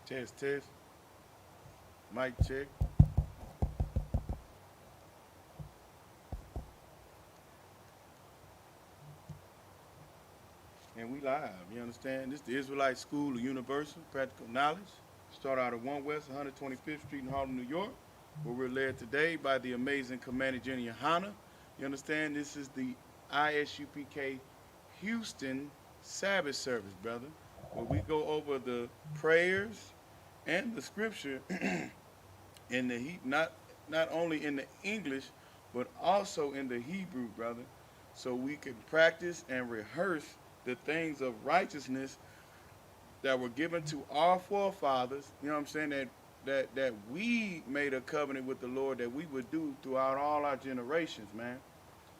Test, test. Mic check. And we live. You understand? This is the Israelite School of Universal Practical Knowledge. Start out at 1 West 125th Street in Harlem, New York, where we're led today by the amazing Commander Jenny Yohana. You understand? This is the Isupk Houston Sabbath service, brother, where we go over the prayers and the scripture in the not only in the English but also in the Hebrew, brother, so we can practice and rehearse the things of righteousness that were given to our forefathers. You know what I'm saying? That we made a covenant with the Lord that we would do throughout all our generations, man.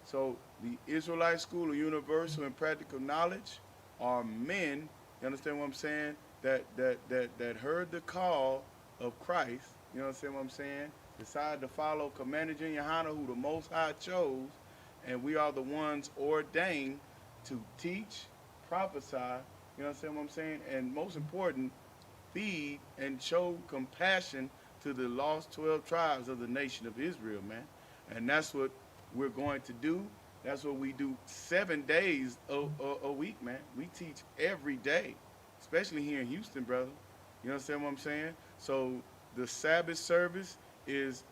So the Israelite School of Universal and Practical Knowledge are men, you understand what I'm saying, that heard the call of Christ, you understand what I'm saying, decided to follow Commander Junior Hana, who the Most High chose, and we are the ones ordained to teach, prophesy, you understand what I'm saying, and most important, feed and show compassion to the lost 12 tribes of the nation of Israel, man. And that's what we're going to do. That's what we do 7 days a week, man. We teach every day, especially here in Houston, brother. You understand what I'm saying? So the Sabbath service is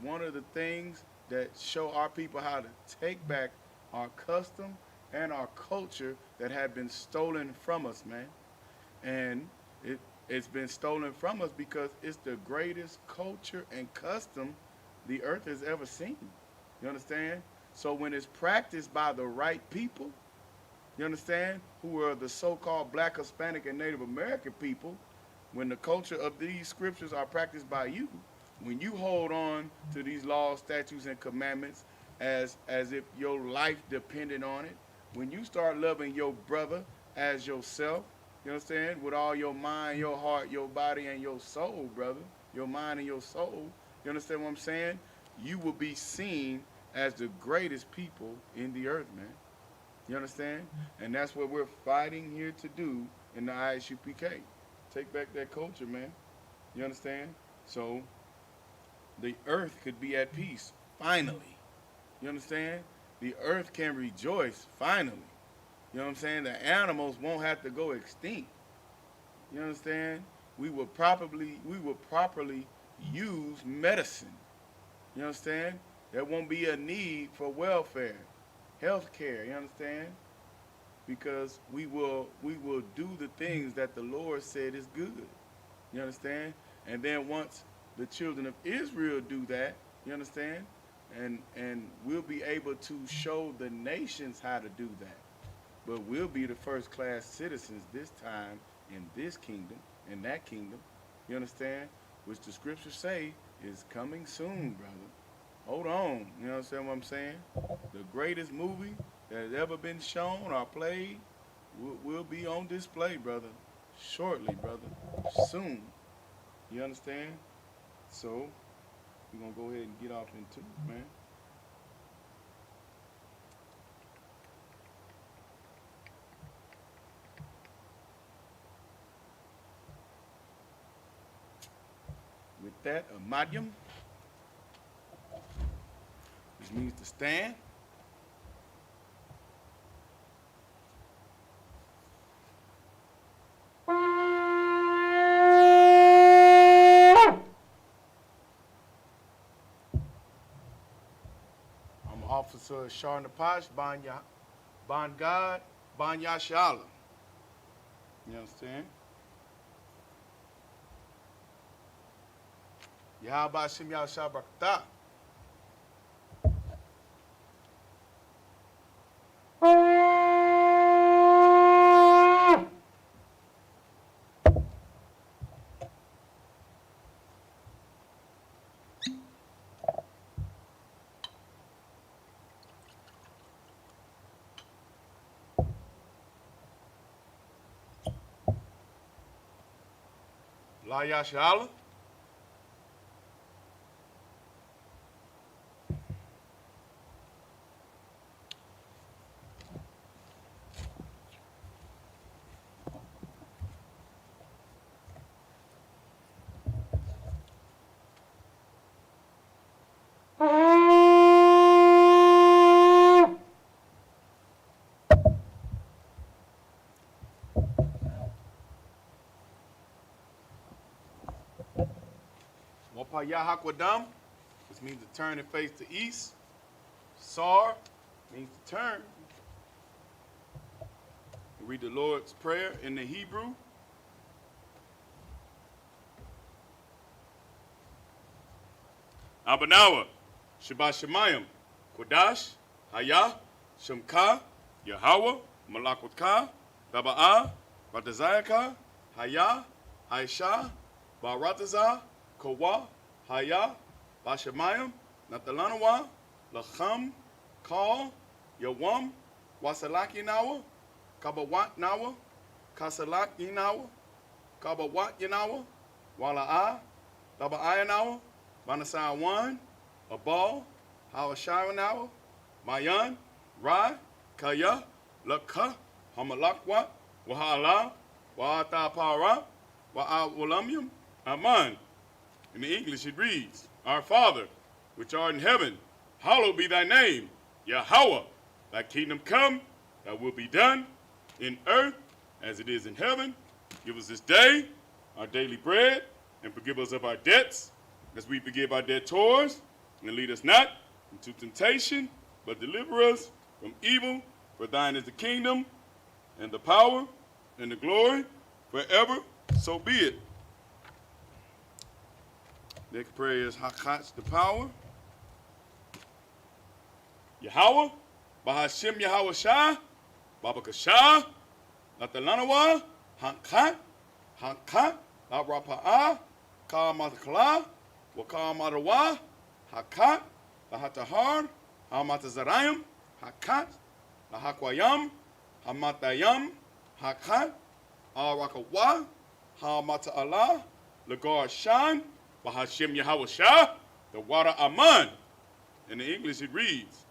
one of the things that show our people how to take back our custom and our culture that had been stolen from us, man. And it's been stolen from us because it's the greatest culture and custom the earth has ever seen. You understand? So when it's practiced by the right people, you understand, who are the so-called Black, Hispanic, and Native American people, when the culture of these scriptures are practiced by you, when you hold on to these laws, statutes, and commandments as if your life depended on it, when you start loving your brother as yourself, you understand, with all your mind, your heart, your body, and your soul, brother, your mind and your soul, you understand what I'm saying? You will be seen as the greatest people in the earth, man. You understand? And that's what we're fighting here to do in the ISUPK. Take back that culture, man. You understand? So the earth could be at peace, finally. You understand? The earth can rejoice, finally. You know what I'm saying? The animals won't have to go extinct. You understand? We will properly use medicine. You understand? There won't be a need for welfare, health care, you understand? Because we will do the things that the Lord said is good. You understand? And then once the children of Israel do that, you understand? And we'll be able to show the nations how to do that. But we'll be the first class citizens this time in this kingdom, in that kingdom. You understand? Which the scriptures say is coming soon, brother. Hold on. You understand what I'm saying? The greatest movie that has ever been shown or played will be on display, brother. Shortly, brother. Soon. You understand? So, we're going to go ahead and get off into it, man. With that, a madium, which means to stand. I'm Officer Sharnapash Ban God, Ban Yashala. You understand? Yahaba Shim Yashabakta. La Yashala. Wapaya Hakwadam, which means to turn and face to east. Sar means to turn. We read the Lord's Prayer in the Hebrew. Abanawa, Shabbat Shemayim, Kodash, Hayah, Shemka, Yahweh, Malakwatka, Taba'ah, Ratazayaka, Hayah, Aisha, Baratazah, Kawa, Hayah, Bashemayim, Natalanawa, Lacham, Kal, Yawam, Wasalaki Nawa, Kabawat Nawa, Kasalak Yinawa, Kabawat Yinawa, Wala'ah, Taba'ah Nawa, Manasai 1, Abal, Hawashira Nawa, Mayan, Rai, Kaya, Lakha, Hamalakwat, Wahala, Wa'ata Para, Wa'awulamium, Aman. In the English it reads, Our Father, which art in heaven, hallowed be thy name, Yahweh. Thy kingdom come, thy will be done, in earth as it is in heaven. Give us this day our daily bread, and forgive us of our debts, as we forgive our debtors, and lead us not into temptation, but deliver us from evil. For thine is the kingdom, and the power, and the glory, forever. So be it. Next prayer is Hakach, the power. Yahweh, Bahashim Yahweh Shah, Babakashah, Natalanawa, Hankat, Hankat, Larapa'ah, Kamatakala, Wakamadawa, Hakat, Lahatahar, Hamatazarayim, Hakat, Lahakwayam, Hamatayam, Hakat, Arakawa, Hamata'ala, Lagar Shan, Bahashim Yahweh Shah, the water Aman. In the English it reads,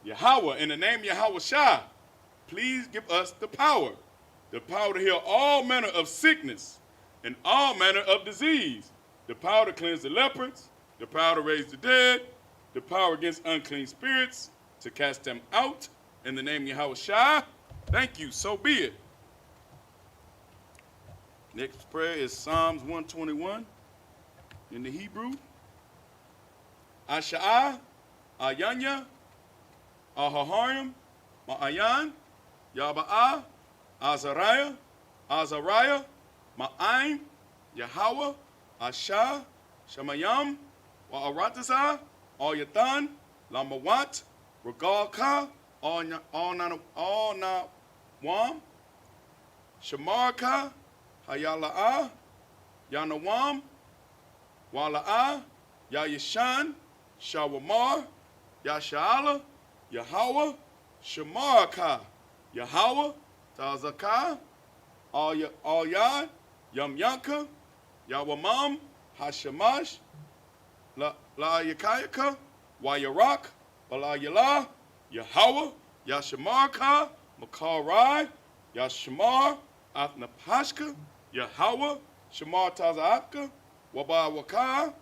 Yahweh, in the name Yahweh Shah, please give us the power to heal all manner of sickness and all manner of disease, the power to cleanse the lepers, the power to raise the dead, the power against unclean spirits, to cast them out, in the name Yahweh Shah. Thank you, so be it. Next prayer is Psalms 121 in the Hebrew. Asha'ah, Ayanya, Ahaharim, Ma'ayan, Yaba'ah, Azariah, Ma'aim, Yahweh, Ashah, Shemayam, Wa'aratazah, Al-Yathan, Lamawat, Regalka, Al-Nawam, Shamarka, Hayala'ah, Yanawam, Wala'ah, Yayishan, Shawamar, Yasha'ala, Yahweh, Shamarka, Yahweh, Tazaka, Al-Yad, Yamyanka, Yawamam, Hashamash, La-Yakayaka, Wayarak, Bala-Yalah, Yahweh, Yashamarka, Makarai, Yashamar, Athnapashka, Yahweh, Shamar Tazaatka, Wabawaka,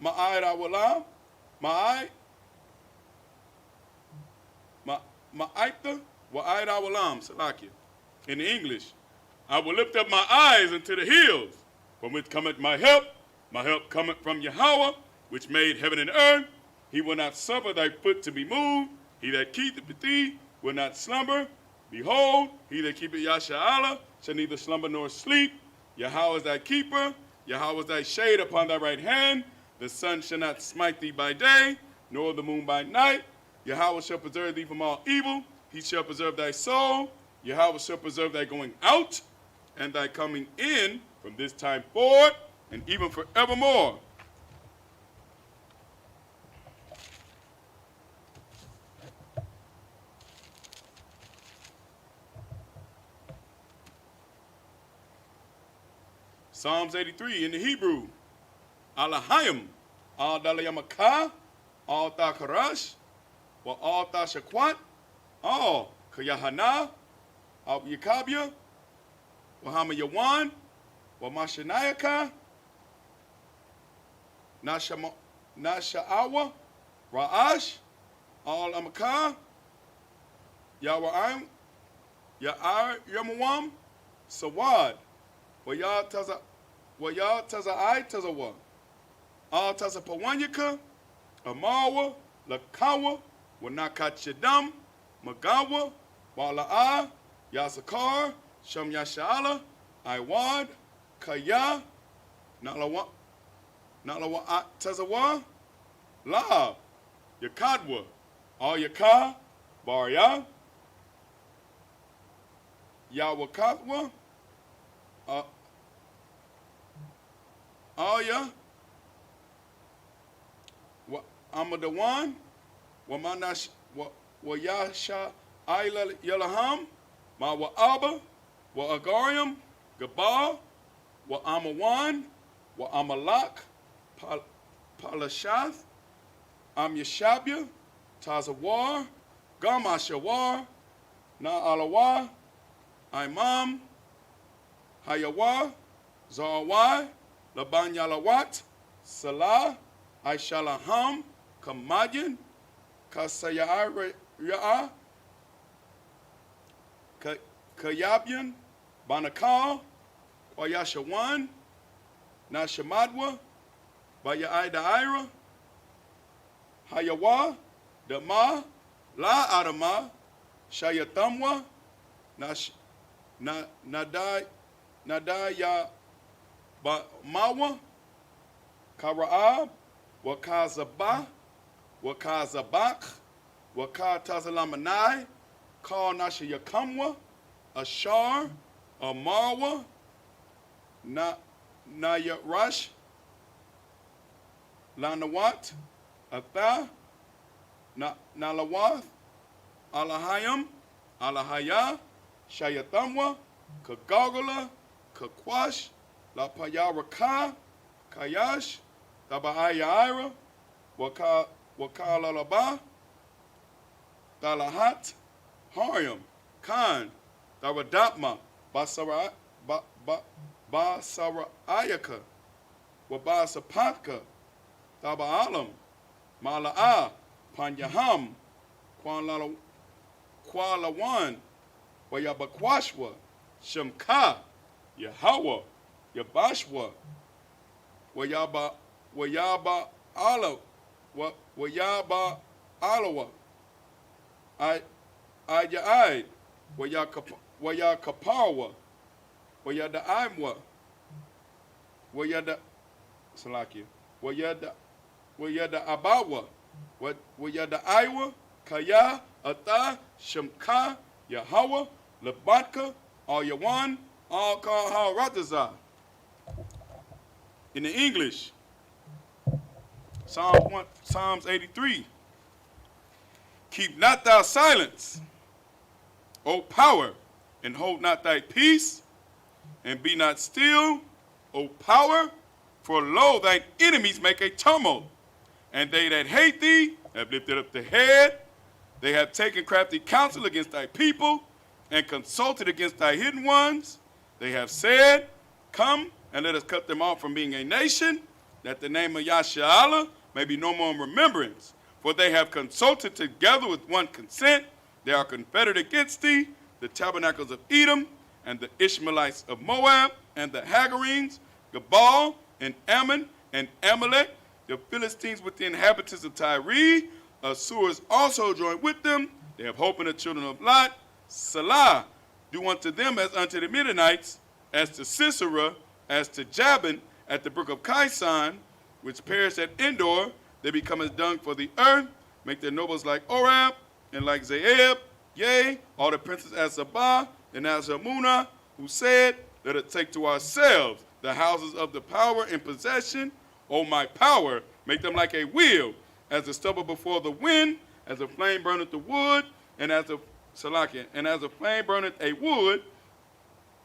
Ma'ai Rawalam, Ma'aitha, Wa'ai Rawalam, Salakia. In English, I will lift up my eyes unto the hills, from which cometh my help. My help cometh from Yahweh, which made heaven and earth. He will not suffer thy foot to be moved. He that keepeth thee will not slumber. Behold, he that keepeth Yasha'ala shall neither slumber nor sleep. Yahweh is thy keeper. Yahweh is thy shade upon thy right hand. The sun shall not smite thee by day, nor the moon by night. Yahweh shall preserve thee from all evil. He shall preserve thy soul. Yahweh shall preserve thy going out and thy coming in from this time forward and even forevermore. Psalms 83 in the Hebrew. Alahayim, al dalayamaka, al takarash, wa al tashakwat, al kayahana, al yakabya, wa hamayawan, wa mashanayaka, nasha'awa, ra'ash, al amaka, yawa'im, ya'ar yamawam, sawad, wa ya taza'ai tazawa, Tasapawanyaka, Amawa, Lakawa, Wanakachidam, Magawa, Wala'a, Yasakar, Sham Yashala, Iwad, Kaya, Nalawa Tazawa, La, Yakadwa, All Yaka, Barya, Yawakatwa, Aya, Amadawan, Wamanash, Wayasha, Ila Yalaham, Ma Wa'aba, Wa'agarium, Gabal, Wa'amawan, Wa'amalak, Palashath, Yashabya, Tazawar, Gamashawar, Na'alawa, Imam, Hayawa, Zawai, Labanyalawat, Salah, Aishalaham, Kamayan, Kasayara, Kayabian, Banakal, Wayashawan, Nashamadwa, Bayaida Ira, Hayawa, Dama, La Adama, Shayatamwa, Nadaya Mawa, Karaab, Wakazabah, Wakazabak, Wakatazalamanai, Kal Nashayakamwa, Ashar, Amarwa, Nayarash, Lanawat, Atha, Nalawath, Alahayam, Alahaya, Shayatamwa, Kagagala, Kakwash, La Payaraka, Kayash, Tabaaya Wakalalaba, Dalahat, Hariam, Khan, Daradapma, Basarayaka, Wabasapatka, Tabaalam, Mala'a, Panyaham, Kualawan, Wayabakwashwa, Shemka, Yahweh, Yabashwa, Wayaba Ala, Wayaba Alawa, Ayaid, Wayakapawa, Wayada Imwa, Wayada Salakia, Wayada Abawa, Wayada Iwa, Kaya, Ata, Shemka, Yahweh, Labatka, Al-Yawan, Al-Kahal-Ratazah. In the English, Psalms 83. Keep not thou silence, O power, and hold not thy peace, and be not still, O power, for lo, thine enemies make a tumult, and they that hate thee have lifted up the head. They have taken crafty counsel against thy people, and consulted against thy hidden ones. They have said, come, and let us cut them off from being a nation, that the name of Yasha may be no more in remembrance. For they have consulted together with one consent. They are confederate against thee, the tabernacles of Edom, and the Ishmaelites of Moab, and the Hagarenes, Gebal, and Ammon, and Amalek, the Philistines with the inhabitants of Tyre. Assyrians also joined with them. They have hope in the children of Lot. Salah, do unto them as unto the Midianites, as to Sisera, as to Jabin at the brook of Kison, which perished at Endor. They become as dung for the earth, make their nobles like Orab, and like Zeeb, yea, all the princes as Sabah, and as Amunah, who said, let us take to ourselves the houses of the power in possession. O my power, make them like a wheel, as the stubble before the wind, as a flame burneth the wood, and as a flame burneth a wood,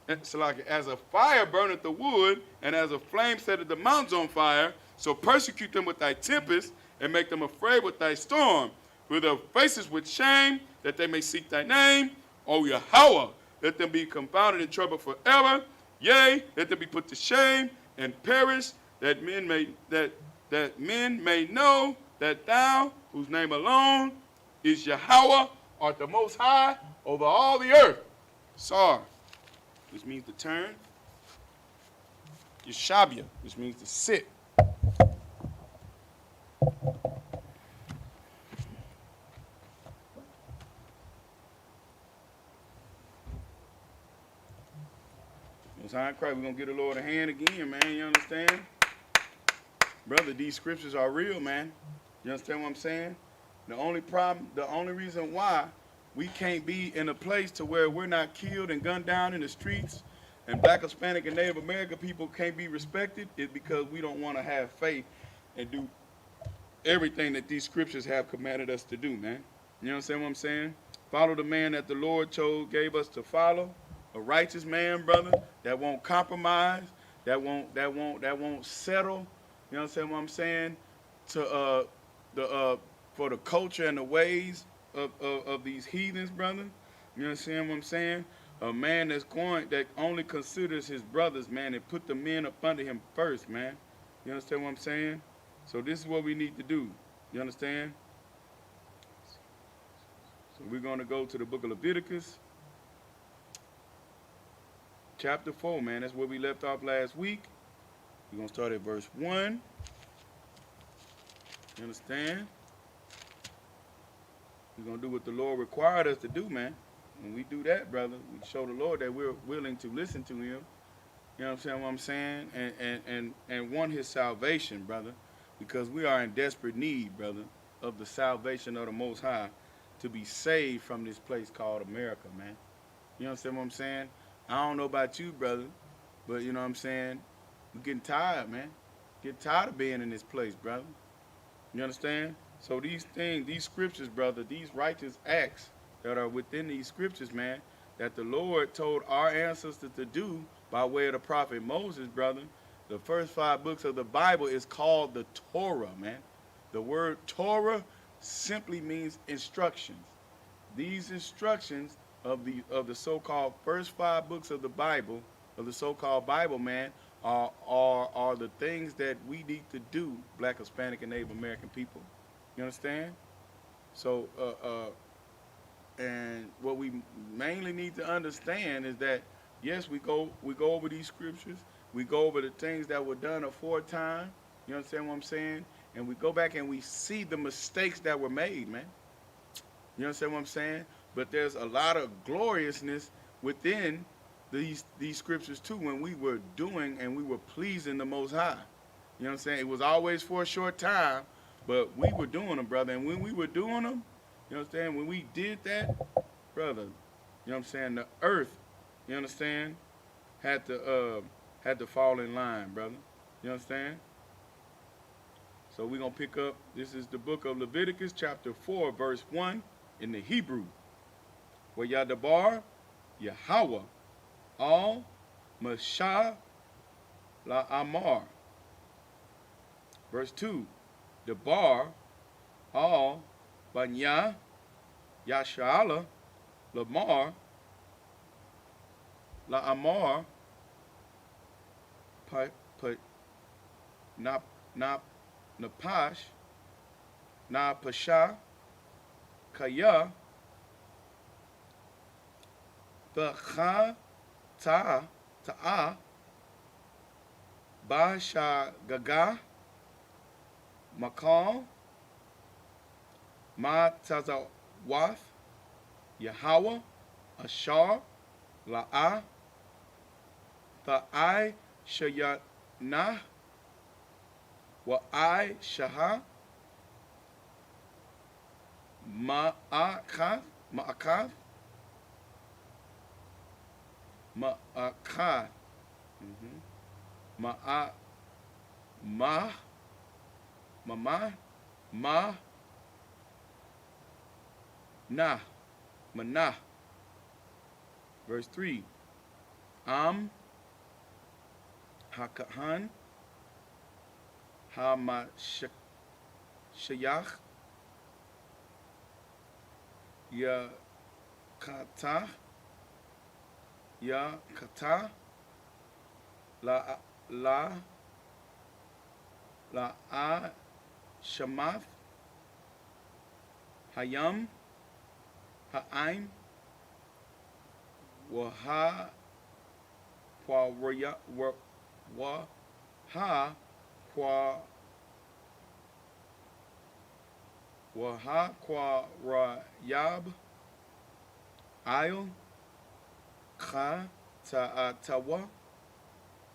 as a fire burneth the wood, and as a flame setteth the mountains on fire, so persecute them with thy tempest, and make them afraid with thy storm, with their faces with shame, that they may seek thy name. O Yahweh, let them be confounded in trouble forever. Yea, let them be put to shame and perish, that men may know that thou, whose name alone is Yahweh, art the most high over all the earth. Sar, which means to turn. Yeshabia, which means to sit. Most High in Christ. We're going to get the Lord a hand again, man. You understand? Brother, these scriptures are real, man. You understand what I'm saying? The only problem, the only reason why we can't be in a place to where we're not killed and gunned down in the streets and Black, Hispanic, and Native American people can't be respected is because we don't want to have faith and do everything that these scriptures have commanded us to do, man. You understand what I'm saying? Follow the man that the Lord gave us to follow, a righteous man, brother, that won't compromise, that won't settle. You understand what I'm saying? To for the culture and the ways of these heathens, brother. You understand what I'm saying? A man that only considers his brothers, man, and put the men up under him first, man. You understand what I'm saying? So this is what we need to do. You understand? So we're going to go to the book of Leviticus, chapter 4, man. That's where we left off last week. We're going to start at verse 1. You understand? We're going to do what the Lord required us to do, man. When we do that, brother, we show the Lord that we're willing to listen to him. You know what I'm saying? And want his salvation, brother. Because we are in desperate need, brother, of the salvation of the Most High to be saved from this place called America, man. You understand what I'm saying? I don't know about you, brother, but you know what I'm saying? We're getting tired, man. Get tired of being in this place, brother. You understand? So these things, these scriptures, brother, these righteous acts that are within these scriptures, man, that the Lord told our ancestors to do by way of the prophet Moses, brother. The first 5 books of the Bible is called the Torah, man. The word Torah simply means instructions. These instructions of the so-called first 5 books of the Bible, of the so-called Bible, man, are the things that we need to do, Black, Hispanic, and Native American people. You understand? So, and what we mainly need to understand is that, yes, we go over these scriptures. We go over the things that were done aforetime. You understand what I'm saying? And we go back and we see the mistakes that were made, man. You understand what I'm saying? But there's a lot of gloriousness within these scriptures too when we were doing and we were pleasing the Most High. You know what I'm saying? It was always for a short time, but we were doing them, brother. And when we were doing them, you understand, when we did that, brother, you know what I'm saying, the earth, you understand, had to fall in line, brother. You understand? So we're going to pick up, this is the book of Leviticus, chapter 4, verse 1, in the Hebrew. Where Yadabar, Yahweh, Al, Mashah, La Amar. Verse 2, Debar, Al, Banya, Yashala, Lamar, La Amar, Napash, Na Pasha, Kaya, Bacha, Ta'a, Basha Gaga, Makal, Ma Tazawath, Yahweh, Ashar, La'ah, Ta'ai Shayatnah, Wa'ai Shahah, Ma'akath, Ma'akath, Manah. Verse 3, Hakahan, Hamashayach, Yakata, La Shamath, Hayam, Ha'aim, Waha Rayab, Ail, Kha Ta'atawa,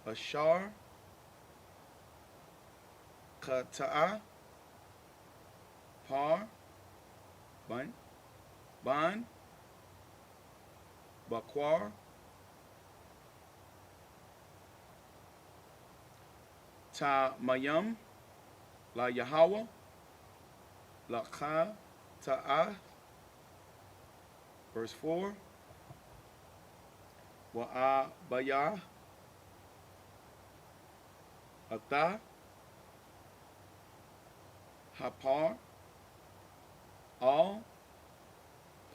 Ashar, Kata'a, Par, Ban, Bakwar, Ta Mayam, La Yahweh, La Ka Ta'ah, verse 4, Wa'a Bayah, Ata, Hapar, Al,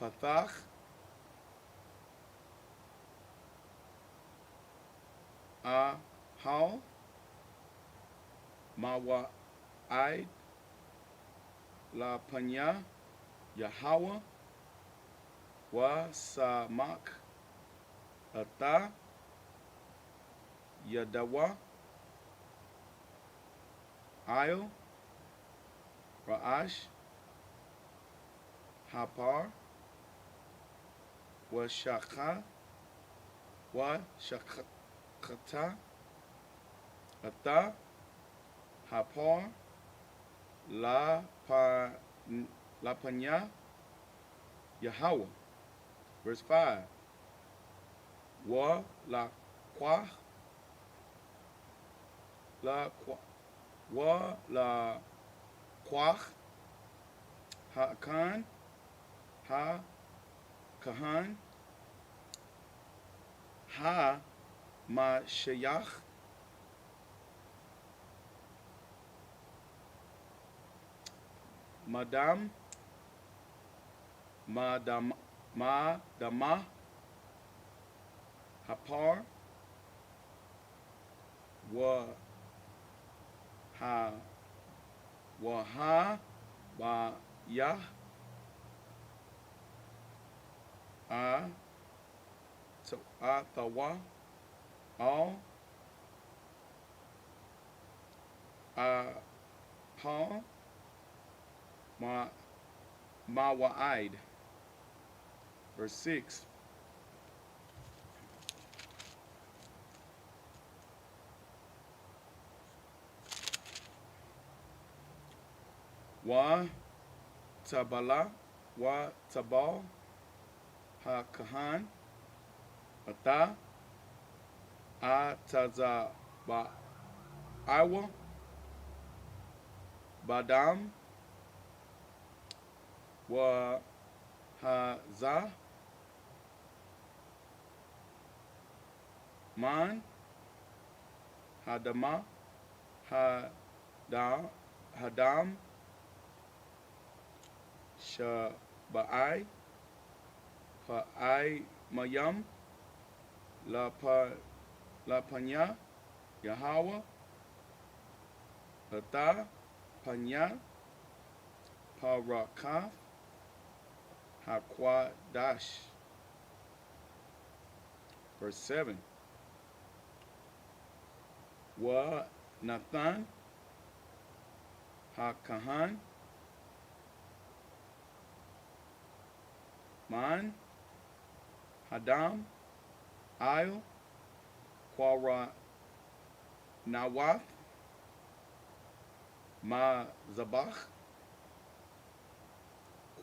Pathach, Ahal, Mawa'id, La Panya, Yahweh, Wa Samak, Ata, Yadawa, Ayo, Ra'ash, Hapar, Wa Shakha, Wa Shakata, Ata, Hapar, La Panya, Yahweh. Verse 5. Wa La Kwa, Wa La Kwach, Ha-Kan, Ha-Kahan, Ha-Ma-Shayach, Madam, Madama, Hapar, Wa Ha Ba Yah, Tawa, Al, Paul, Mawa'id. Verse 6. Wa Tabala, Wa Tabal, Ha-Kahan, Ata, Atazaba, Iwa, Badam, Wa Hazah, Man, Hadama, Hadam, Shaba'ai, Pa'ai Mayam, La Panya, Yahweh, Ata, Panya, Parakaf, Hakwadash. Verse 7. Wa Nathan, Ha-Kahan, Man, Hadam, Ail, Quara Nawath, Ma Zabach,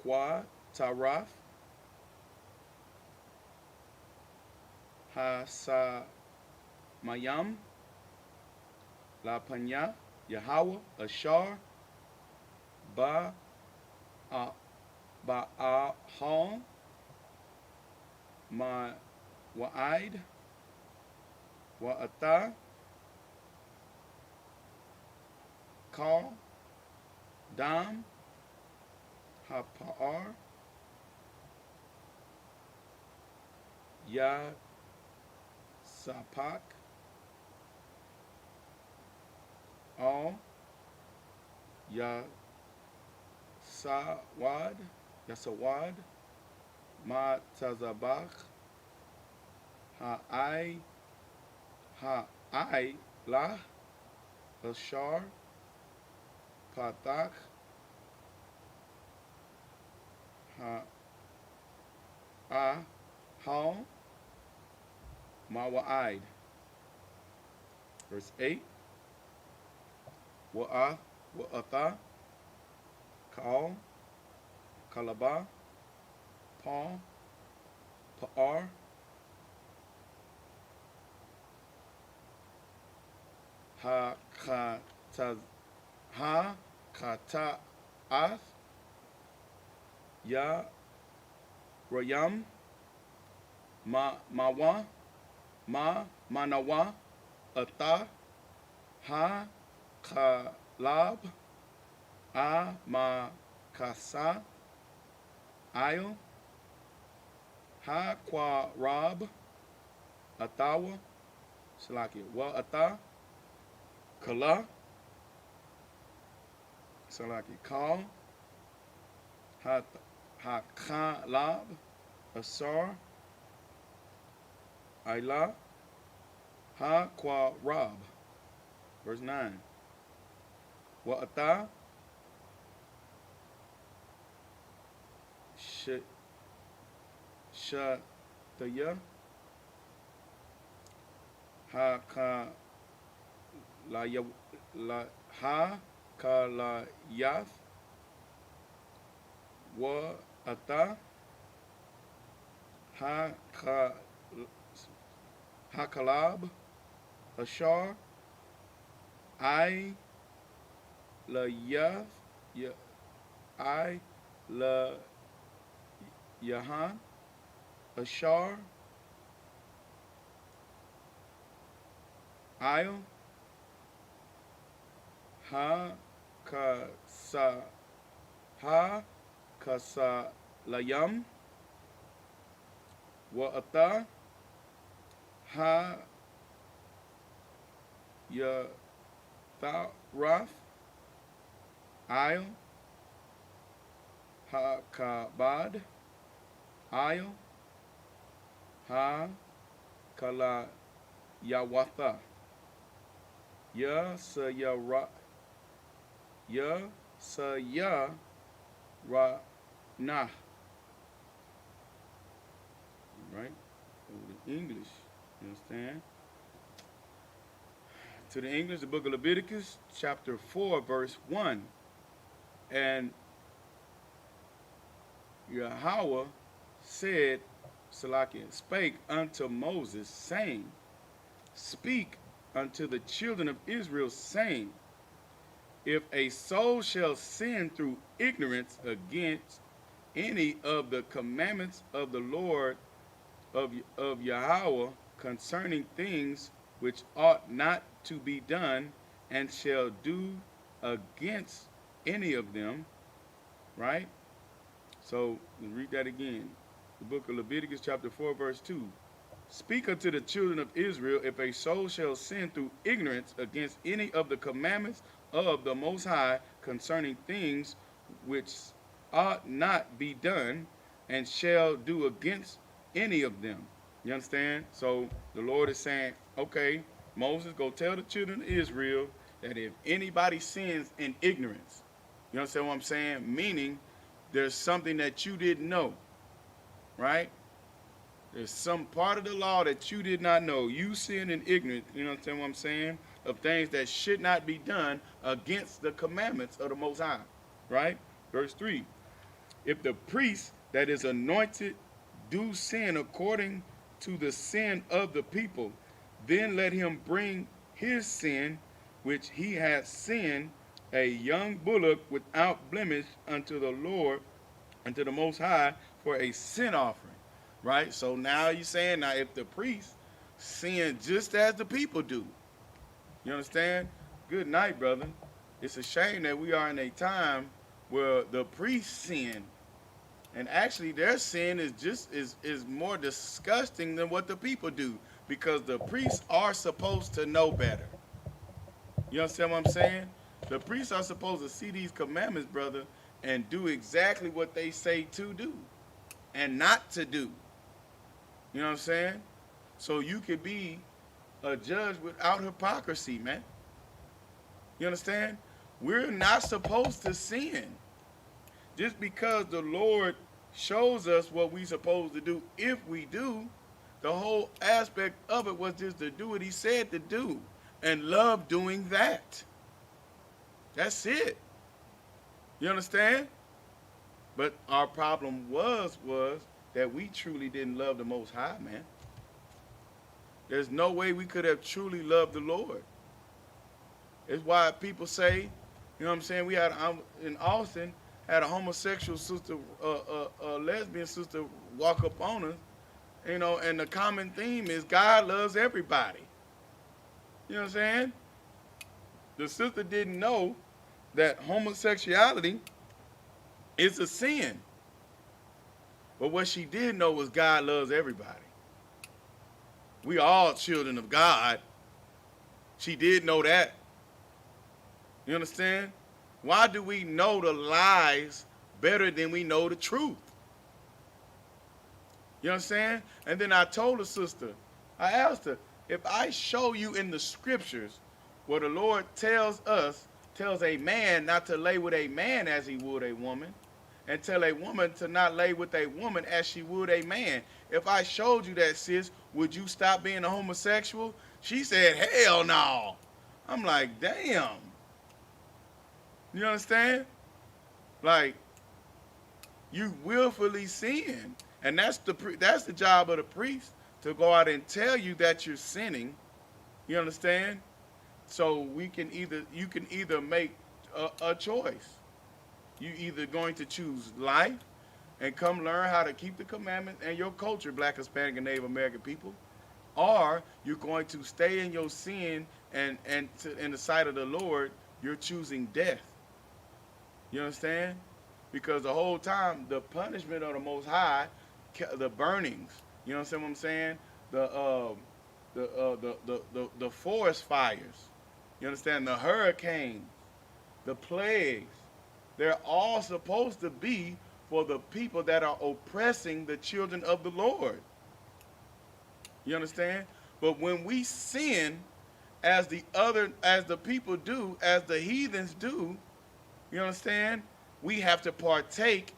Qua Taraf, Hasa Mayam, La Panya, Yahweh, Ashar, Ba'ahal, Ma Wa'id, Wa'ata, Kal, Dam, Hapa'ar, Ya Sapak, Al, Ya Yasawad, Ma Tazabach, Ha'ai Lah, Ashar, Patak, Ha'ahal, Mawa'id. Verse 8. Wa'atha, Ka'al, Kalaba, Paul, Pa'ar, Ha-Kata'ath, Ya Rayam, Mawa, Manawa, Atha, Ha-Kalab, Makasa, Ail, Ha-Kwarab, Atawa, Salakia, Wa'atha, Kala, Salaki, Kal, Hakalab, Asar, Ayla, Hakwarab. Verse 9. Wa'atha, Shataya, Hakalayath, Wa'atha, Hakalab, Ashar, I Layath, I La Yahan, Ashar, Ail, Kasalayam, Wa'atha, Yatharath, Ail, Hakabad, Ail, Hakalayawatha, Yasayarana, right? Over the English, you understand? To the English, the book of Leviticus, chapter 4, verse 1. And Yahweh said, Salakia, spake unto Moses, saying, Speak unto the children of Israel, saying, If a soul shall sin through ignorance against any of the commandments of the Lord of Yahweh concerning things which ought not to be done, and shall do against any of them, right? So read that again. The book of Leviticus chapter 4 verse 2. Speak unto the children of Israel, if a soul shall sin through ignorance against any of the commandments of the Most High concerning things which ought not be done, and shall do against any of them. You understand? So the Lord is saying, okay, Moses, go tell the children of Israel that if anybody sins in ignorance, you understand what I'm saying? Meaning there's something that you didn't know, right? There's some part of the law that you did not know. You sin in ignorance, you understand what I'm saying? Of things that should not be done against the commandments of the Most High, right? Verse 3. If the priest that is anointed do sin according to the sin of the people, then let him bring his sin, which he hath sinned, a young bullock without blemish unto the Lord, unto the Most High, for a sin offering. Right? So now you're saying, now if the priest sin just as the people do, you understand? Good night, brother. It's a shame that we are in a time where the priests sin, and actually their sin is more disgusting than what the people do, because the priests are supposed to know better. You understand what I'm saying? The priests are supposed to see these commandments, brother, and do exactly what they say to do and not to do. You know what I'm saying? So you could be a judge without hypocrisy, man. You understand? We're not supposed to sin. Just because the Lord shows us what we're supposed to do, if we do, the whole aspect of it was just to do what he said to do. and love doing that. That's it. You understand? But our problem was that we truly didn't love the Most High, man. There's no way we could have truly loved the Lord. It's why people say, you know what I'm saying, we had, in Austin, had a homosexual sister, a lesbian sister walk up on us, you know, and the common theme is God loves everybody. You know what I'm saying? The sister didn't know that homosexuality is a sin. But what she did know was God loves everybody. We all children of God. She did know that. You understand? Why do we know the lies better than we know the truth? You understand? And then I told the sister, I asked her, if I show you in the scriptures where the Lord tells a man not to lay with a man as he would a woman, and tell a woman to not lay with a woman as she would a man. If I showed you that, sis, would you stop being a homosexual? She said, hell no. I'm like, damn. You understand? Like, you willfully sin. And that's the job of the priest, to go out and tell you that you're sinning. You understand? So you can either make a choice. You either going to choose life and come learn how to keep the commandments and your culture, Black, Hispanic, and Native American people, or you're going to stay in your sin and in the sight of the Lord, you're choosing death. You understand? Because the whole time, the punishment of the Most High, the burnings, you understand what I'm saying? The forest fires, you understand? The hurricanes, the plagues, they're all supposed to be for the people that are oppressing the children of the Lord. You understand? But when we sin, as the people do, as the heathens do, you understand? We have to partake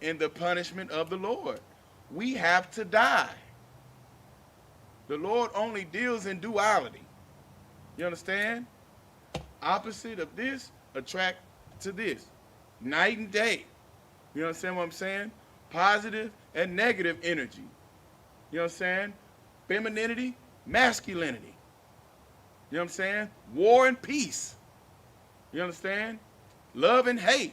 in the punishment of the Lord. We have to die. The Lord only deals in duality. You understand? Opposite of this attract to this. Night and day. You understand what I'm saying? Positive and negative energy. You know what I'm saying? Femininity, masculinity. You know what I'm saying? War and peace. You understand? Love and hate.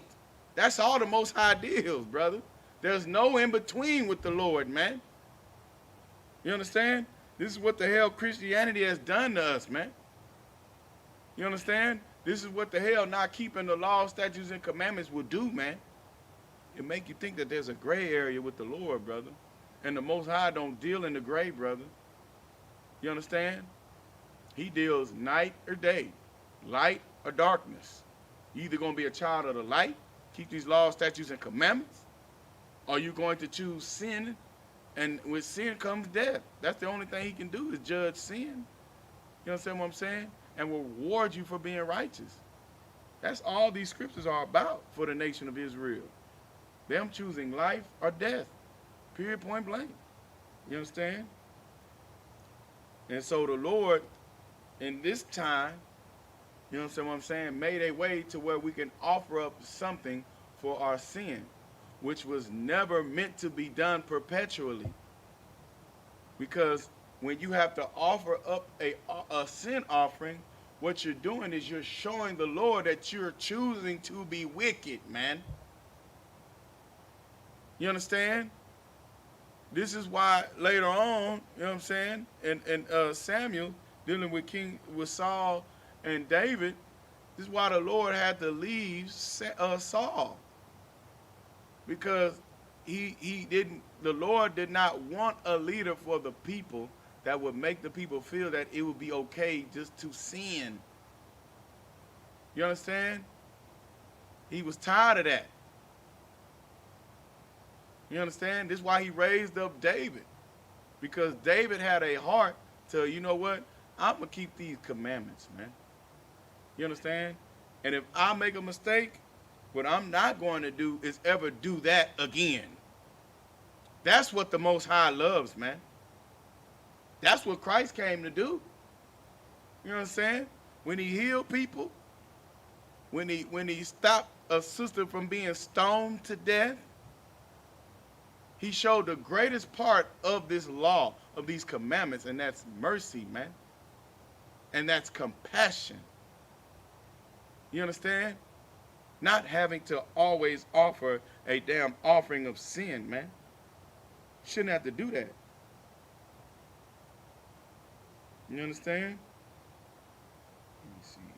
That's all the Most High deals, brother. There's no in between with the Lord, man. You understand? This is what the hell Christianity has done to us, man. You understand? This is what the hell not keeping the law, statutes, and commandments will do, man. It make you think that there's a gray area with the Lord, brother. And the Most High don't deal in the gray, brother. You understand? He deals night or day, light or darkness. You're either going to be a child of the light, keep these laws, statutes, and commandments, or you're going to choose sin, and with sin comes death. That's the only thing he can do is judge sin. You understand what I'm saying? And will reward you for being righteous. That's all these scriptures are about for the nation of Israel. Them choosing life or death. Period, point blank. You understand? And so the Lord, in this time, you understand what I'm saying, made a way to where we can offer up something for our sin, which was never meant to be done perpetually. Because when you have to offer up a sin offering, what you're doing is you're showing the Lord that you're choosing to be wicked, man. You understand? This is why later on, you know what I'm saying, and Samuel dealing with Saul and David, this is why the Lord had to leave Saul. Because the Lord did not want a leader for the people that would make the people feel that it would be okay just to sin. You understand? He was tired of that. You understand? This is why he raised up David. Because David had a heart to, you know what? I'm going to keep these commandments, man. You understand? And if I make a mistake, what I'm not going to do is ever do that again. That's what the Most High loves, man. That's what Christ came to do. You know what I'm saying? When he healed people, when he stopped a sister from being stoned to death, he showed the greatest part of this law, of these commandments, and that's mercy, man. And that's compassion. You understand? Not having to always offer a damn offering of sin, man. Shouldn't have to do that. You understand? Let me see here.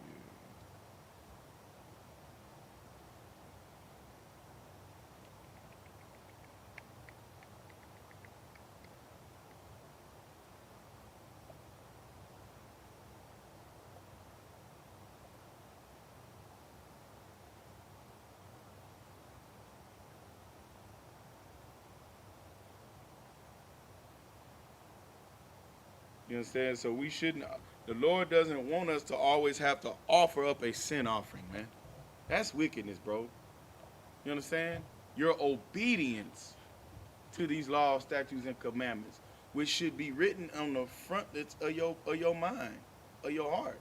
You understand? So we shouldn't, the Lord doesn't want us to always have to offer up a sin offering, man. That's wickedness, bro. You understand? Your obedience to these laws, statutes, and commandments, which should be written on the frontlets of your mind, of your heart.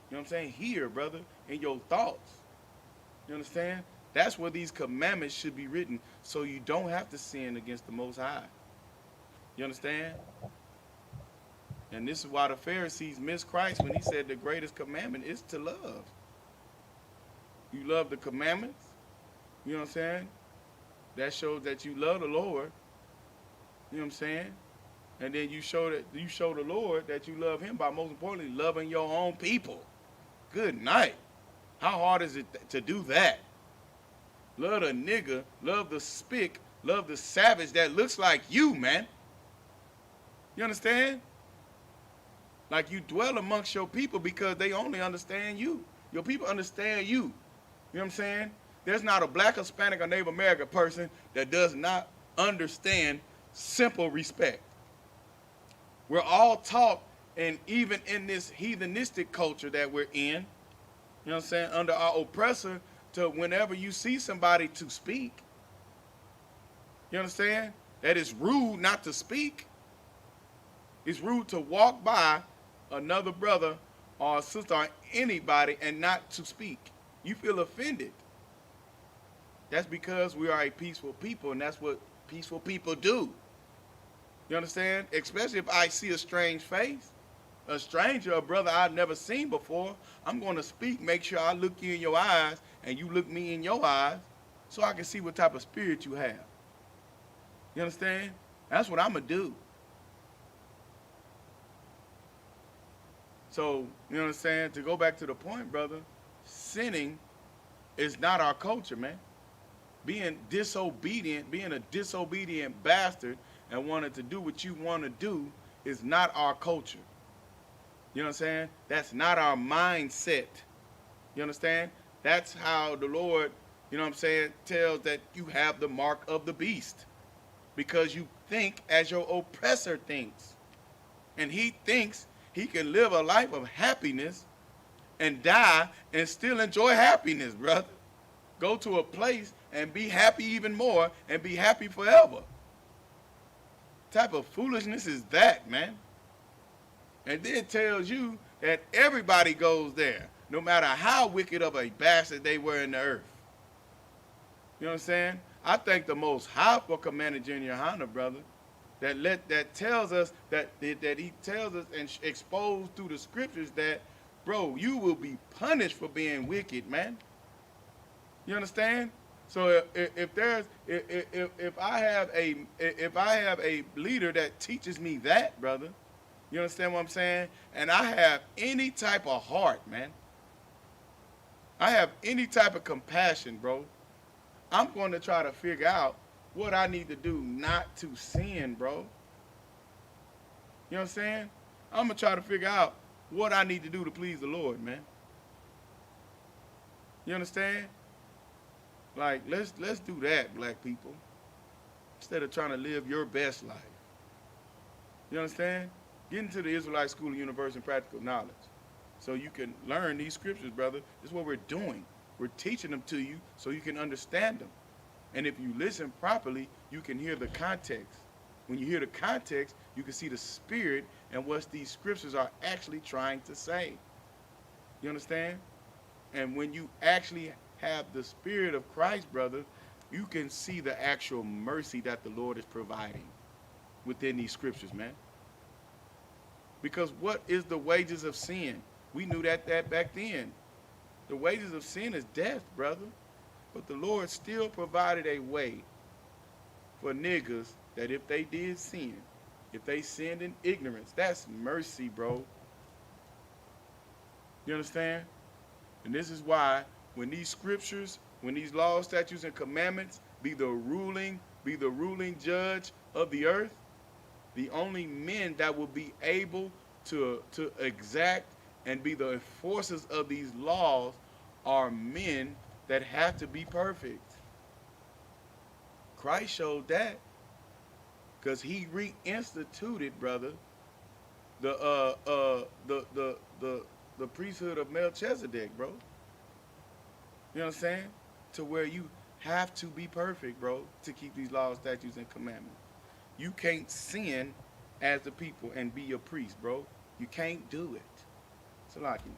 You know what I'm saying? Here, brother, in your thoughts. You understand? That's where these commandments should be written, so you don't have to sin against the Most High. You understand? And this is why the Pharisees missed Christ when he said the greatest commandment is to love. You love the commandments, you know what I'm saying? That shows that you love the Lord, you know what I'm saying? And then you show the Lord that you love him by, most importantly, loving your own people. Good night. How hard is it to do that? Love the nigga, love the spick, love the savage that looks like you, man. You understand? Like, you dwell amongst your people because they only understand you. Your people understand you. You know what I'm saying? There's not a black, Hispanic, or Native American person that does not understand simple respect. We're all taught, and even in this heathenistic culture that we're in, you know what I'm saying, under our oppressor, to whenever you see somebody to speak, you understand, that it's rude not to speak. It's rude to walk by another brother or a sister or anybody and not to speak. You feel offended. That's because we are a peaceful people, and that's what peaceful people do. You understand? Especially if I see a strange face, a stranger, a brother I've never seen before, I'm going to speak, make sure I look you in your eyes and you look me in your eyes so I can see what type of spirit you have. You understand? That's what I'm going to do. So, you know what I'm saying? To go back to the point, brother, sinning is not our culture, man. Being disobedient, being a disobedient bastard and wanting to do what you want to do is not our culture. You know what I'm saying? That's not our mindset. You understand? That's how the Lord, you know what I'm saying, tells that you have the mark of the beast. Because you think as your oppressor thinks. And he thinks he can live a life of happiness and die and still enjoy happiness, brother. Go to a place and be happy even more and be happy forever. What type of foolishness is that, man? And then it tells you that everybody goes there, no matter how wicked of a bastard they were in the earth. You know what I'm saying? I thank the Most High for Commander Junior Hanna, brother, that tells us that he tells us and exposed through the scriptures that, bro, you will be punished for being wicked, man. You understand? So if I have a leader that teaches me that, brother, you understand what I'm saying? And I have any type of heart, man. I have any type of compassion, bro. I'm going to try to figure out what I need to do not to sin, bro. You know what I'm saying? I'm going to try to figure out what I need to do to please the Lord, man. You understand? Like, let's do that, black people, instead of trying to live your best life. You understand? Get into the Israelite School of Universal and Practical Knowledge so you can learn these scriptures, brother. This is what we're doing. We're teaching them to you so you can understand them. And if you listen properly, you can hear the context. When you hear the context, you can see the spirit and what these scriptures are actually trying to say. You understand? And when you actually have the Spirit of Christ, brother, you can see the actual mercy that the Lord is providing within these scriptures, man. Because what is the wages of sin? We knew that back then. The wages of sin is death, brother. But the Lord still provided a way for niggas that if they did sin, if they sinned in ignorance, that's mercy, bro. You understand? And this is why when these scriptures, when these laws, statutes, and commandments be the ruling judge of the earth, the only men that will be able to exact and be the enforcers of these laws are men that have to be perfect. Christ showed that because he reinstituted, brother, the priesthood of Melchizedek, bro. You know what I'm saying? To where you have to be perfect, bro, to keep these laws, statutes, and commandments. You can't sin as the people and be a priest, bro. You can't do it. Salaki.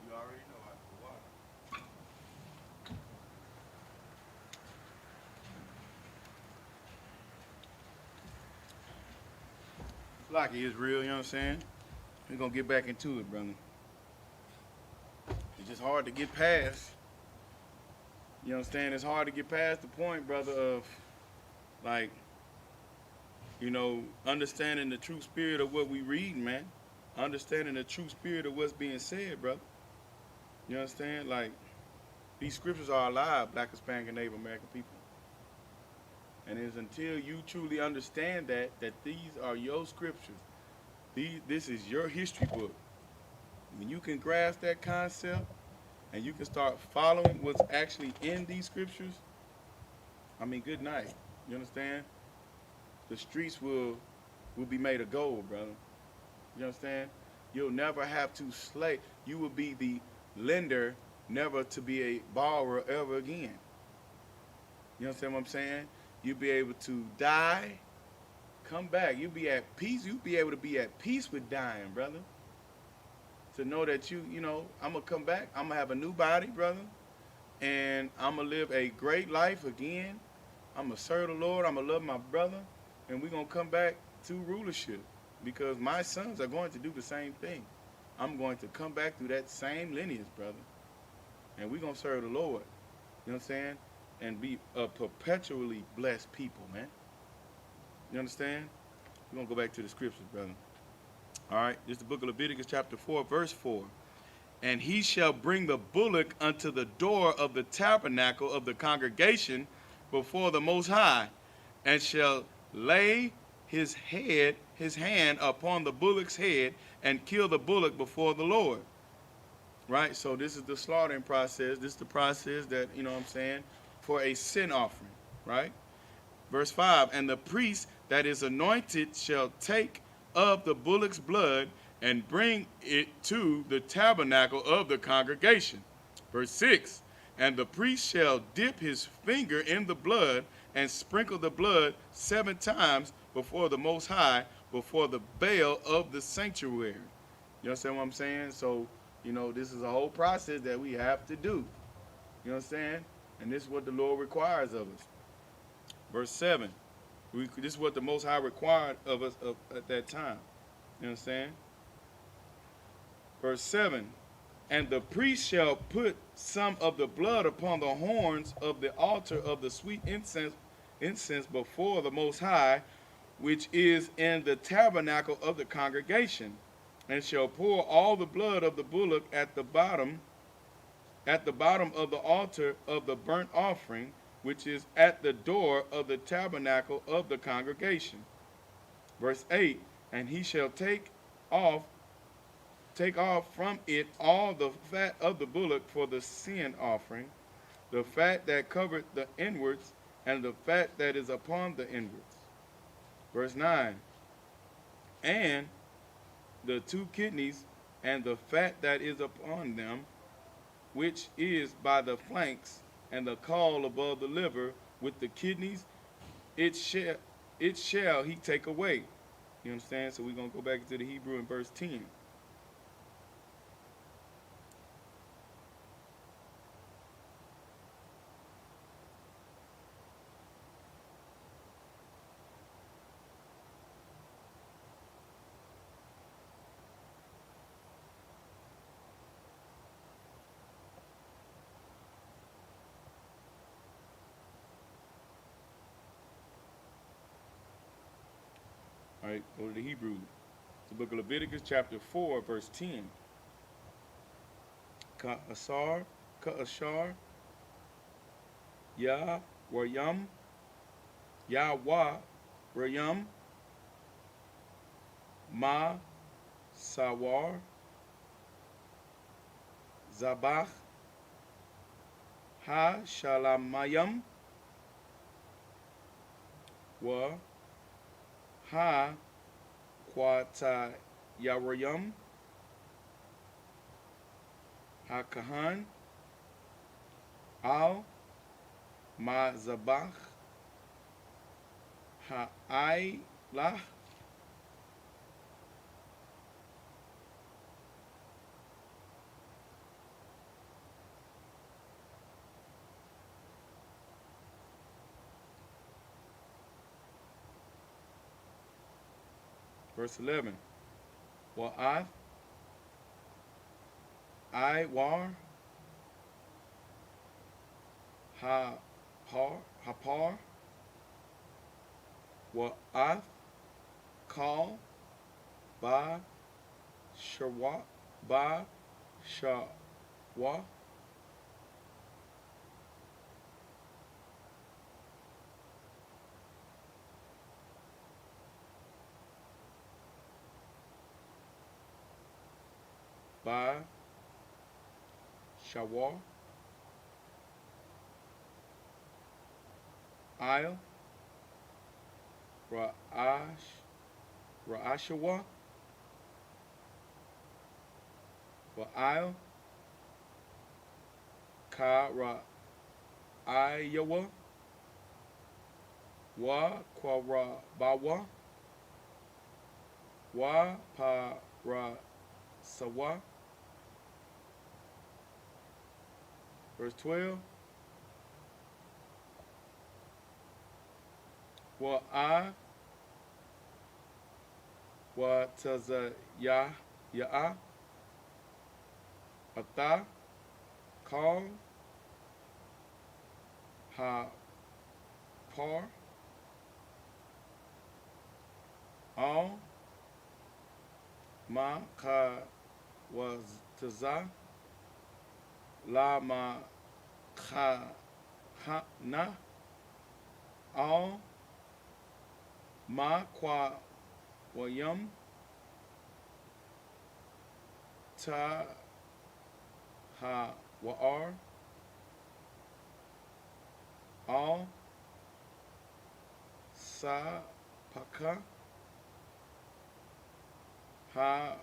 You already know I can water. Salaki is real, you know what I'm saying? We're going to get back into it, brother. It's just hard to get past. You understand? It's hard to get past the point, brother, of like, understanding the true spirit of what we read, man. Understanding the true spirit of what's being said, brother. You understand? Like, these scriptures are alive, Black, Hispanic, and Native American people. And it's until you truly understand that these are your scriptures. This is your history book. When you can grasp that concept and you can start following what's actually in these scriptures, I mean, good night. You understand? The streets will be made of gold, brother. You understand? You'll never have to slay. You will be the lender, never to be a borrower ever again. You understand what I'm saying? You'll be able to die, come back. You'll be at peace. You'll be able to be at peace with dying, brother. To know that I'm going to come back. I'm going to have a new body, brother. And I'm going to live a great life again. I'm going to serve the Lord. I'm going to love my brother. And we're going to come back to rulership. Because my sons are going to do the same thing. I'm going to come back through that same lineage, brother. And we're going to serve the Lord. You know what I'm saying? And be a perpetually blessed people, man. You understand? We're going to go back to the scriptures, brother. All right, this is the book of Leviticus chapter 4, verse 4. And he shall bring the bullock unto the door of the tabernacle of the congregation before the Most High, and shall lay his hand upon the bullock's head, and kill the bullock before the Lord. Right? So this is the slaughtering process. This is the process that, for a sin offering. Right? Verse 5, and the priest that is anointed shall take of the bullock's blood and bring it to the tabernacle of the congregation. Verse 6, and the priest shall dip his finger in the blood and sprinkle the blood 7 times before the Most High, before the veil of the sanctuary. You understand what I'm saying? So, this is a whole process that we have to do. You know what I'm saying? And this is what the Lord requires of us. Verse 7, This is what the Most High required of us at that time. You understand? Verse 7. And the priest shall put some of the blood upon the horns of the altar of the sweet incense before the Most High, which is in the tabernacle of the congregation, and shall pour all the blood of the bullock at the bottom of the altar of the burnt offering, which is at the door of the tabernacle of the congregation. Verse 8. And he shall off take off from it all the fat of the bullock for the sin offering, the fat that covered the inwards, and the fat that is upon the inwards. Verse 9. And the two kidneys, and the fat that is upon them, which is by the flanks, and the caul above the liver, with the kidneys, it shall he take away. You understand? So we're going to go back to the Hebrew in verse 10. All right, go to the Hebrew. The book of Leviticus, chapter 4, verse 10. Ka'ashar, Ya, Rayam, Yahweh, Rayam, Ma, Sawar, Zabach, Ha, Shalamayam, Wa, Ha, Kwata, Yarayam, Ha, Kahan, Al, Ma, Zabach, Ha, Ailah, verse 11. Wa'ath, Iwar, Hapar, Wa'ath, Kal, Ba, Shawa, Ba, Shawa, Ba, Shawa, Il, Ra'ashawa, Wa'il, Ka, Ra'ayawa, Wa, Kwa, Bawa, Wa, Pa, Sawa. Verse 12. Wa taza ya'a ata kal ha par al ma ka was taza la ma ka ha na al ma kwa wayam ta ha wa'ar al sa paka ha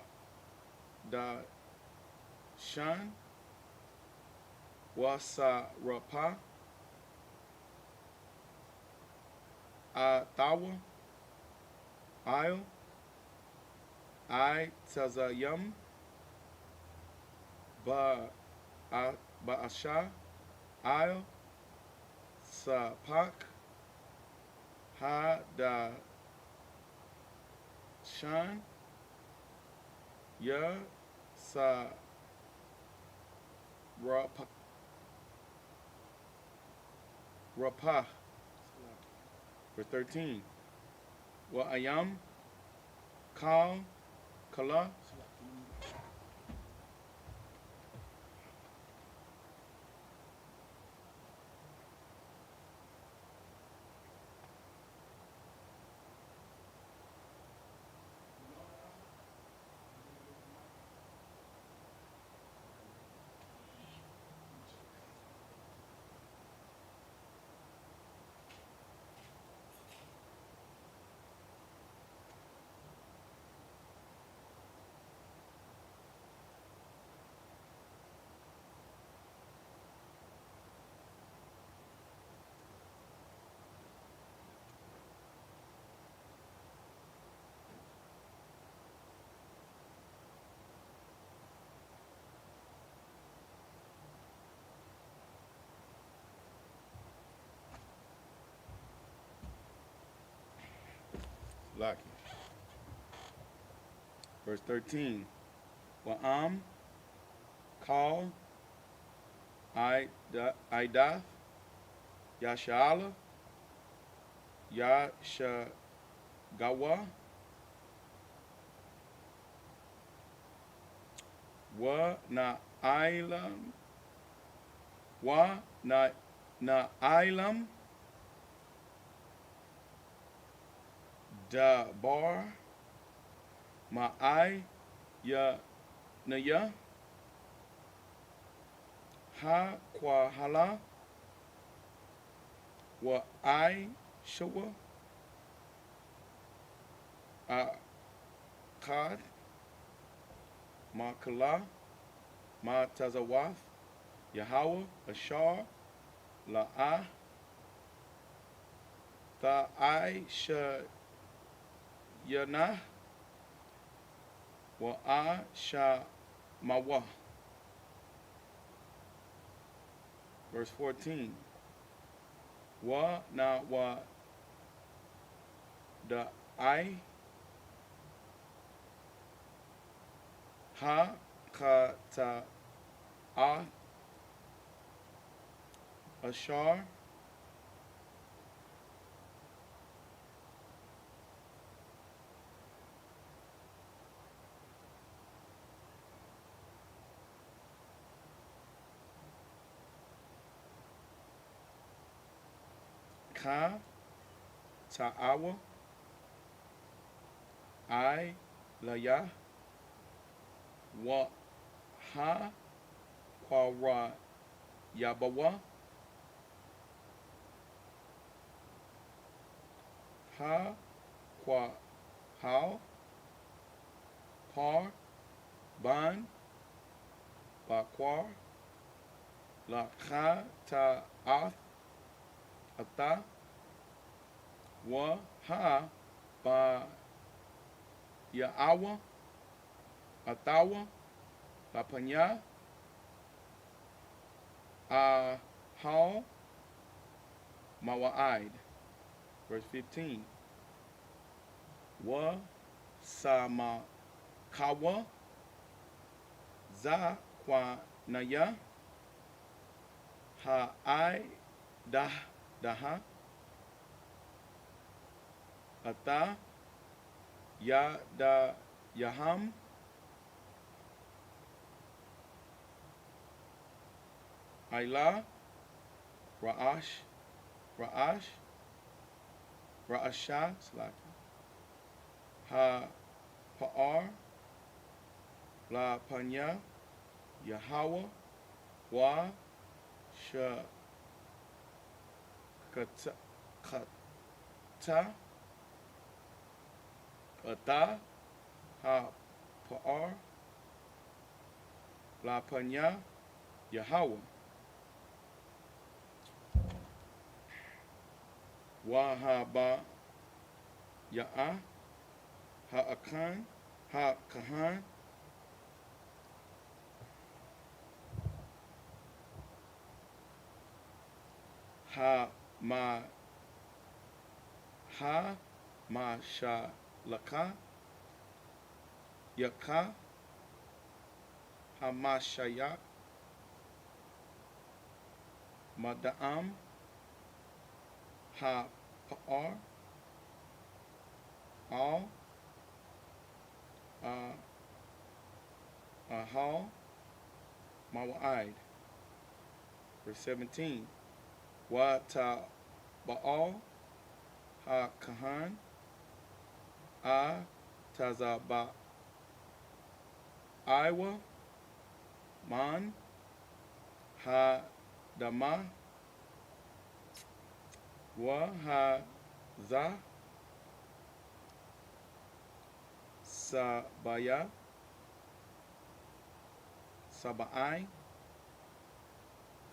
da shan wasa rapa atawa il I tazayam ba asha il sa pak Ha da shan ya sa rapa rapa. Verse 13. Wa ayam kal kala lucky. Verse 13. Wa am kal ida yashala yashagawa wa na ilam wa na ilam da bar ma I ya na ya ha kwa hala wa I shawa a kad ma kala ma tazawath Yahweh ashar la ta I sha yana wa a sha mawa. Verse 14. Wa na wa da I ha ka ta a ashar ka ta'awa I laya wa ha kwara yabawa ha kwa how par ban bakwar la kha ta ath ata wa ha ba ya awa atawa la panya a how mawa'id. Verse 15. Wa sama kawa za kwa naya ha I daha ata ya da yaham Aila Ra'asha ha pa'ar la panya Yahweh wa sha kata kata ha pa'ar la panya Yahweh wa ha ba ya'a ha akan ha kahan ha Ha masha laka yaka hamashayak madam ha paar all uh, ahal mawa'id. Verse 17. Wa ta ba'al ha kahan a tazaba iwa man ha dama wa ha za sabaya sabai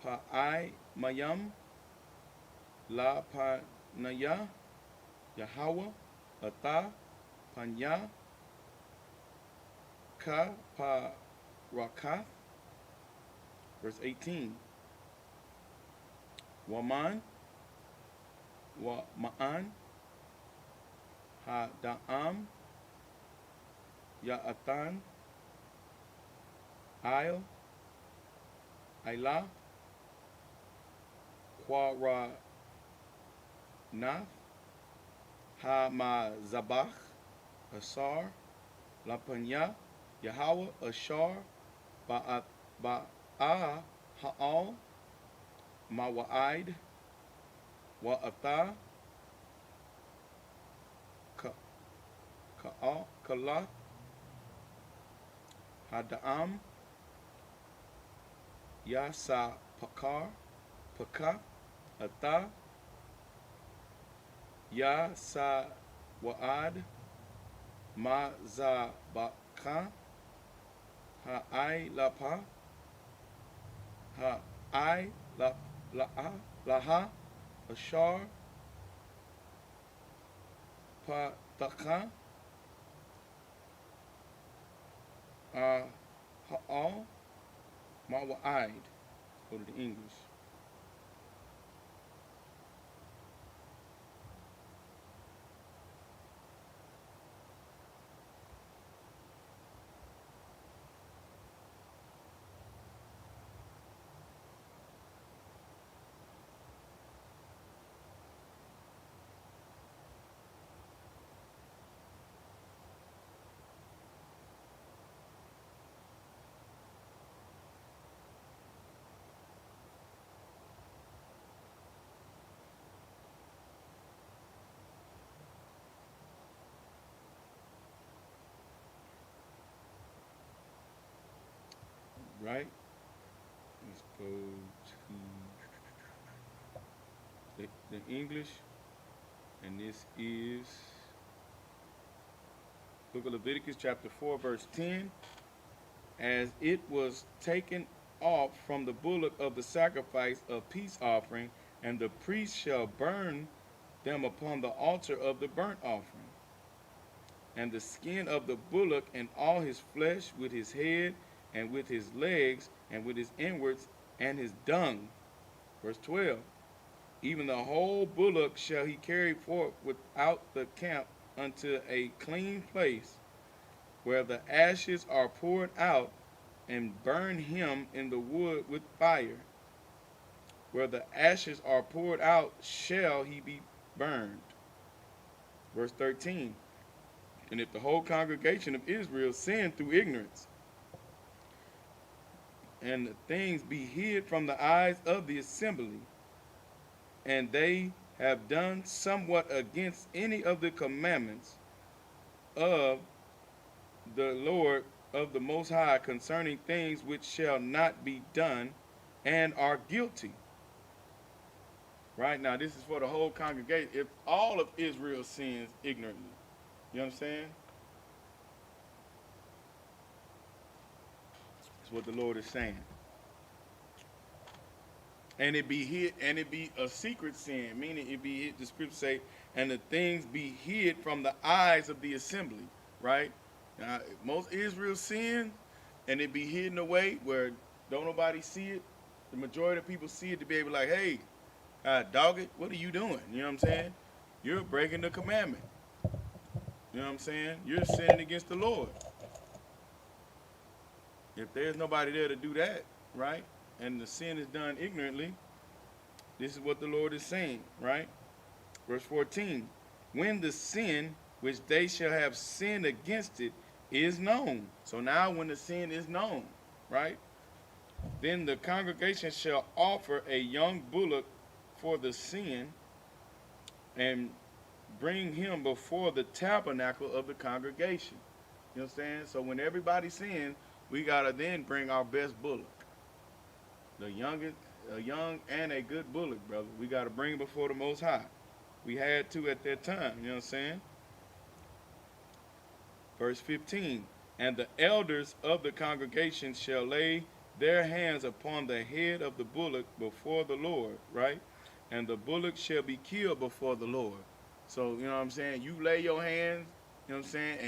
pa'ai mayam la panaya Yahweh ata panya ka pa rakath. Verse 18. Waman wa ma'an ha da'am ya'atan il ila quara nath ha ma zabach asar lapanya Yahweh ashar ba'a ha'al mawa'id wa'ata ka'ala hada'am yasa pakar paka ata yasa wa'ad ma za baka ha'ai lapa ha'ai laha ashar pataka ha'al mawa'id. Go to the English. Right? Let's go to the English, and this is Book of Leviticus, chapter 4, verse 10. As it was taken off from the bullock of the sacrifice of peace offering, and the priest shall burn them upon the altar of the burnt offering. And the skin of the bullock and all his flesh, with his head, and with his legs, and with his inwards, and his dung. Verse 12. Even the whole bullock shall he carry forth without the camp unto a clean place, where the ashes are poured out, and burn him in the wood with fire. Where the ashes are poured out shall he be burned. Verse 13. And if the whole congregation of Israel sin through ignorance, and the things be hid from the eyes of the assembly, and they have done somewhat against any of the commandments of the Lord of the Most High concerning things which shall not be done, and are guilty. Right now, this is for the whole congregation. If all of Israel sins ignorantly, you understand? That's what the Lord is saying. And it be hid, and it be a secret sin, meaning it be hid, the scripture say, and the things be hid from the eyes of the assembly, right? Now, most Israel sin, and it be hidden away where don't nobody see it. The majority of people see it to be able to like, hey, dog it, what are you doing? You know what I'm saying? you're breaking the commandment. You know what I'm saying? You're sinning against the Lord. If there's nobody there to do that, right? And the sin is done ignorantly, this is what the Lord is saying, right? Verse 14. When the sin which they shall have sinned against it is known. So now when the sin is known, right? Then the congregation shall offer a young bullock for the sin and bring him before the tabernacle of the congregation. You know what I'm saying? So when everybody sins, we gotta then bring our best bullock. The youngest, a young and a good bullock, brother. We gotta bring it before the Most High. We had to at that time, you know what I'm saying? Verse 15. And the elders of the congregation shall lay their hands upon the head of the bullock before the Lord, right? And the bullock shall be killed before the Lord. So, you know what I'm saying? You lay your hands, you know what I'm saying,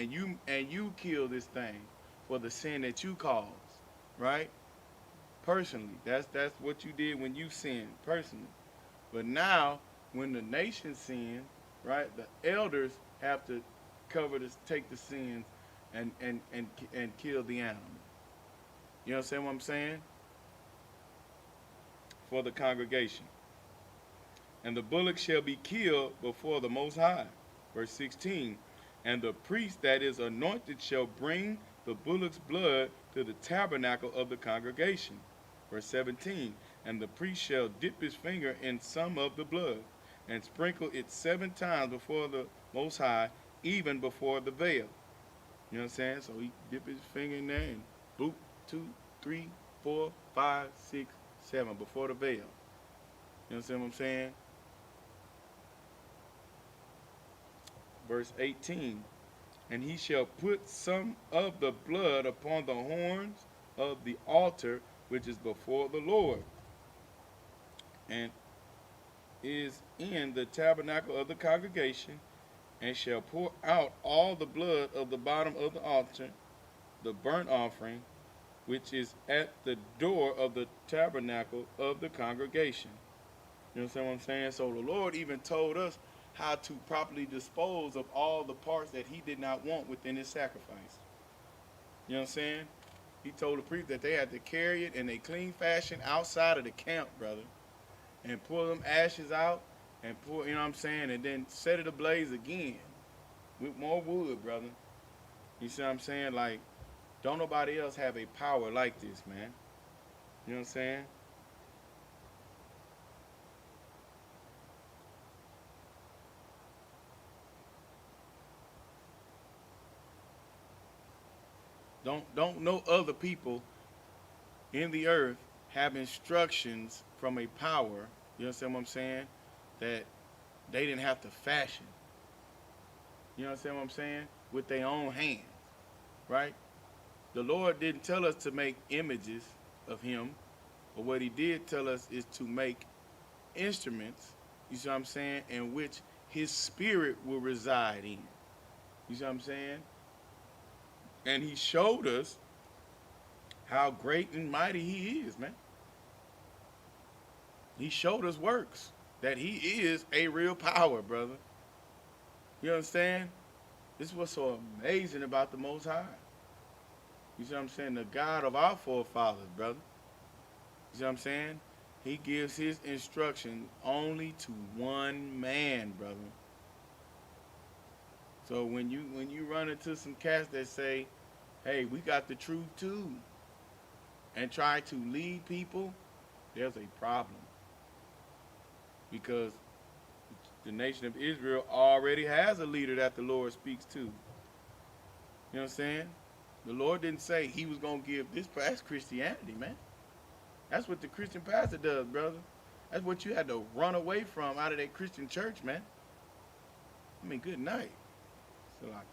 and you kill this thing for the sin that you caused, right? Personally. That's what you did when you sinned, personally. But now, when the nation sins, right, the elders have to take the sins and kill the animal. You understand what I'm saying? For the congregation. And the bullock shall be killed before the Most High. Verse 16. And the priest that is anointed shall bring the bullock's blood to the tabernacle of the congregation. Verse 17. And the priest shall dip his finger in some of the blood, and sprinkle it 7 times before the Most High, even before the veil. You know what I'm saying? So he dip his finger in there and boop, 2, 3, 4, 5, 6, 7 before the veil. You understand what I'm saying? Verse 18. And he shall put some of the blood upon the horns of the altar which is before the Lord, and is in the tabernacle of the congregation, and shall pour out all the blood of the bottom of the altar, the burnt offering, which is at the door of the tabernacle of the congregation. You understand what I'm saying? So the Lord even told us how to properly dispose of all the parts that he did not want within his sacrifice. You know what I'm saying? He told the priest that they had to carry it in a clean fashion outside of the camp, brother, and pull them ashes out and pour, you know what I'm saying, and then set it ablaze again with more wood, brother. You see what I'm saying? Like, don't nobody else have a power like this, man. You know what I'm saying? Don't no other people in the earth have instructions from a power, you understand what I'm saying, that they didn't have to fashion. You understand what I'm saying? With their own hands, right? The Lord didn't tell us to make images of him, but what he did tell us is to make instruments, you see what I'm saying, in which his spirit will reside in. You see what I'm saying? And he showed us how great and mighty he is, man. He showed us works that he is a real power, brother. You understand? This is what's so amazing about the Most High. You see what I'm saying? The God of our forefathers, brother. You see what I'm saying? He gives his instruction only to one man, brother. So when you run into some cats that say, hey, we got the truth too, and try to lead people, there's a problem. Because the nation of Israel already has a leader that the Lord speaks to. You know what I'm saying? The Lord didn't say he was going to give this. That's Christianity, man. That's what the Christian pastor does, brother. That's what you had to run away from out of that Christian church, man. I mean, good night. So like,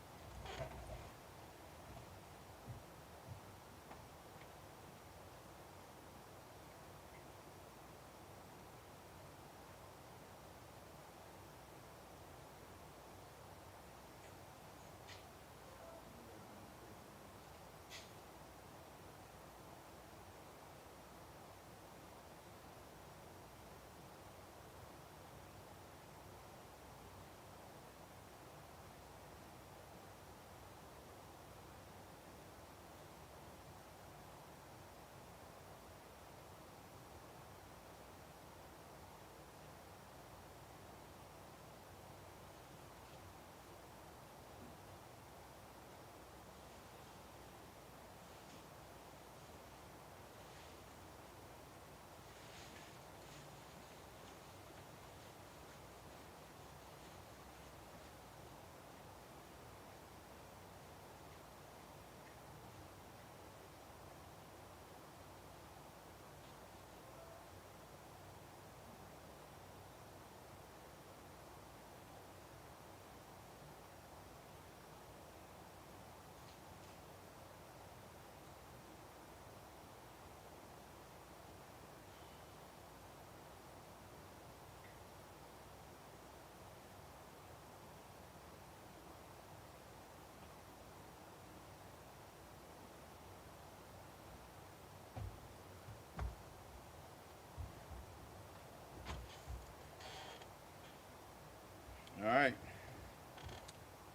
All right.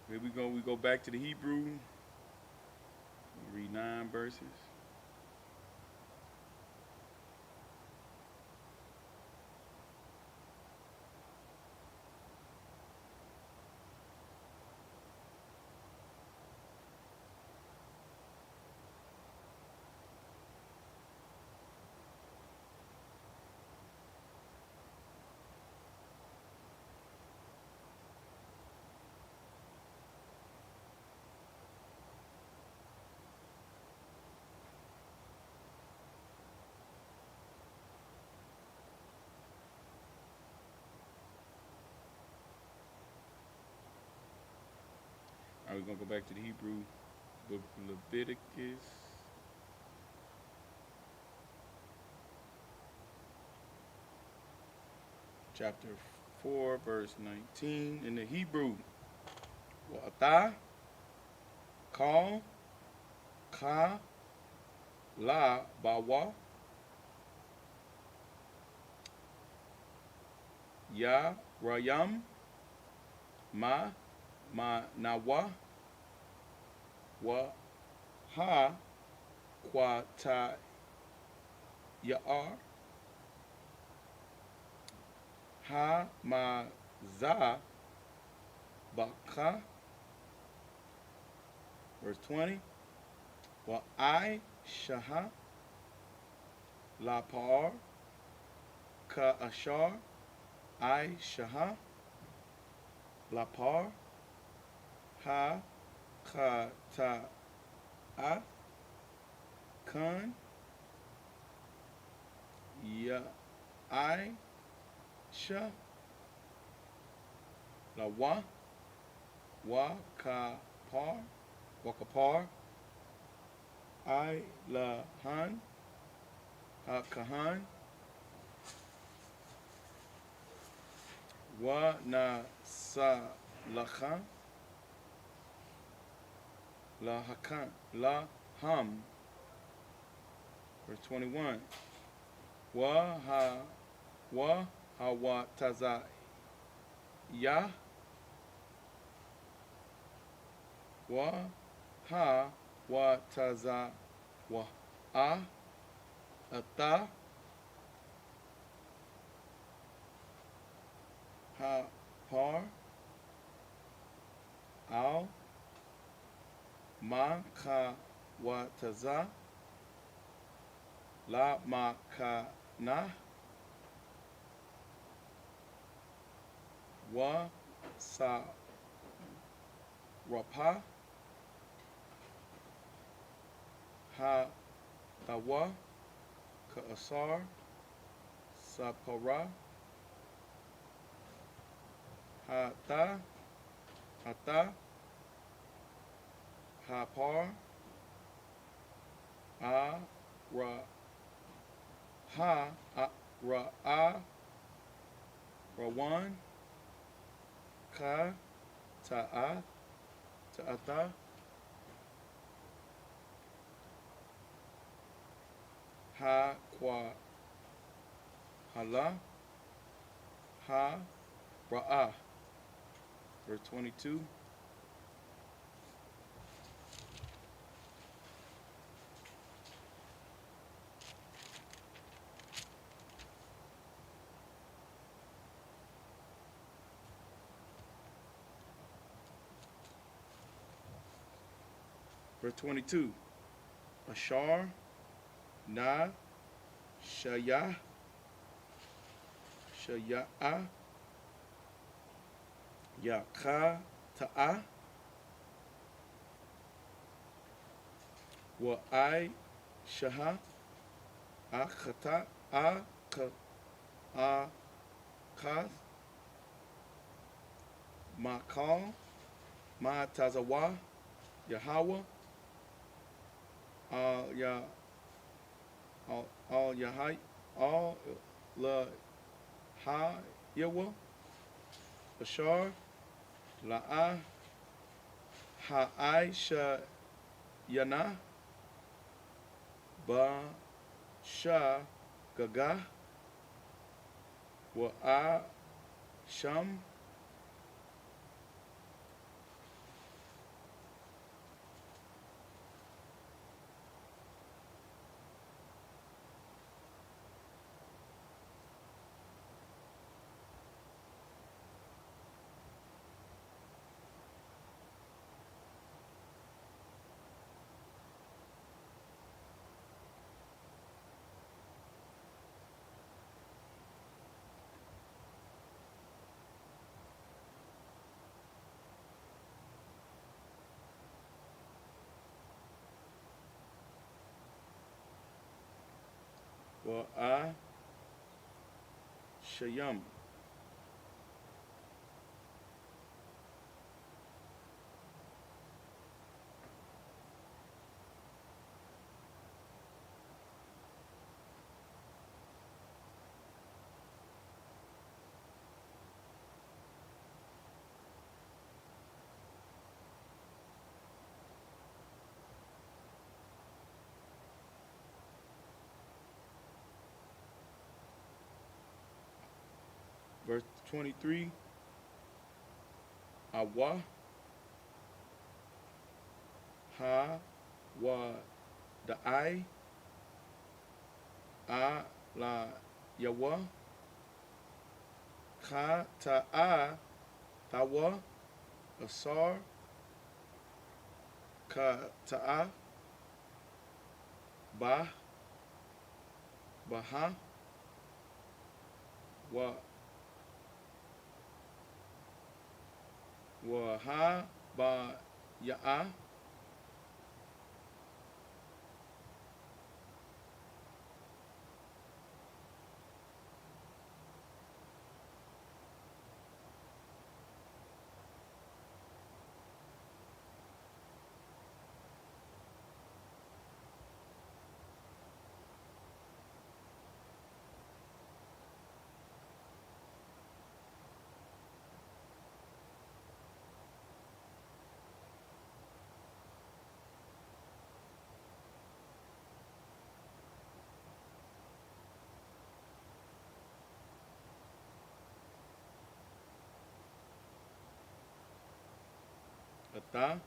Here we go. We go back to the Hebrew. We read 9 verses. All right, we're going to go back to the Hebrew book of Leviticus. Chapter 4, verse 19. In the Hebrew, Wa'ata, Kal, Ka, La, Bawa, Ya, Rayam, Ma, Nawa, Wa, Ha, Kwata, Ya'ar, Ha, Ma, Za, Baka. Verse 20. Wa, I, Shaha, La, Par, Ka, Ashar, I, Shaha, La, Par, Ha, Ka, Ta, A, Kan, Ya, I, Sha, La, Wa, Ka, Par, Wakapar, I, La, Han, Ha, Kahan, Wa, Na, Sa, Lacha, La, Hakan, La, Ham. Verse 21. Wa, Wa, Taza, Ya, Wa, Taza, Wa, Ata, Ha, Par, Al, Ma, Ka, Taza, La, Ma, Ka, Na, Wa, Sa, Rapa, Ha, Tawa, Ka, Asar, Sapara, Hata, Hapar, Ra, Rawan, Ka, Ta'ata, Hala, Ra'ah. Verse 22. Verse 22. Ashar, Na, Shaya'ah, Yaka, Ta'a, Wa, I, Shaha, Akhata, Kas, Makal, Ma, Tazawa, Yahweh, Ya, Al Yahai, Al La Ha Yawa, Ashar, La'ah, Ha'aisha Yana, Ba Sha Gaga, Wa Sham, Ba'a Shayam. Verse 23, Awa Ha Wa Da'ai A La Yawa Ka Ta'a Tawa Asar Ka Ta'a Ba Baha Wa Ha Ba Ya'a Ata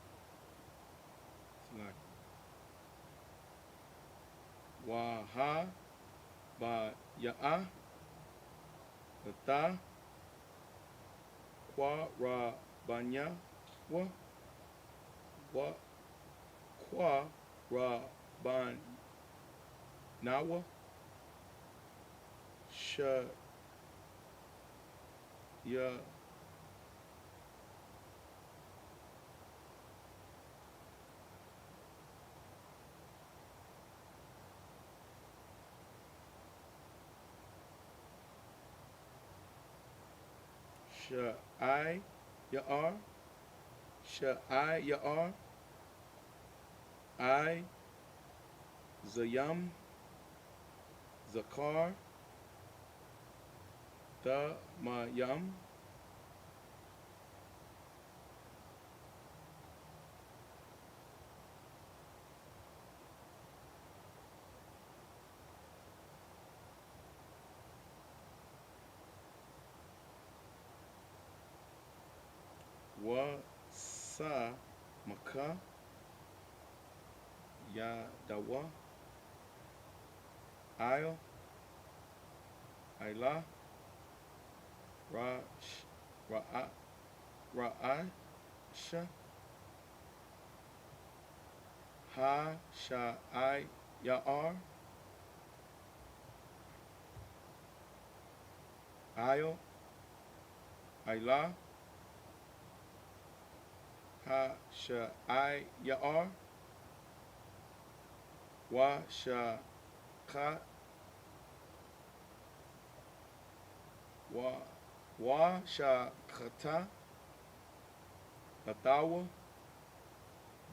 Wa Ha Ba Ya'a Ata Kwa Ra Banya Wa Kwa Ra Ban Nawa Sha Ya Sha'ai Ya'ar Sha'ai Ya'ar I Zayam Zakar Da Mayam Wa Sa Maka Ya Dawa Ail Aila Ra Ra'a Ra'asha Ha Sha'ai Ya'ar Ail Aila Ha Sha'ai Ya'ar Wa Sha'ka Wa Sha'kata Atawa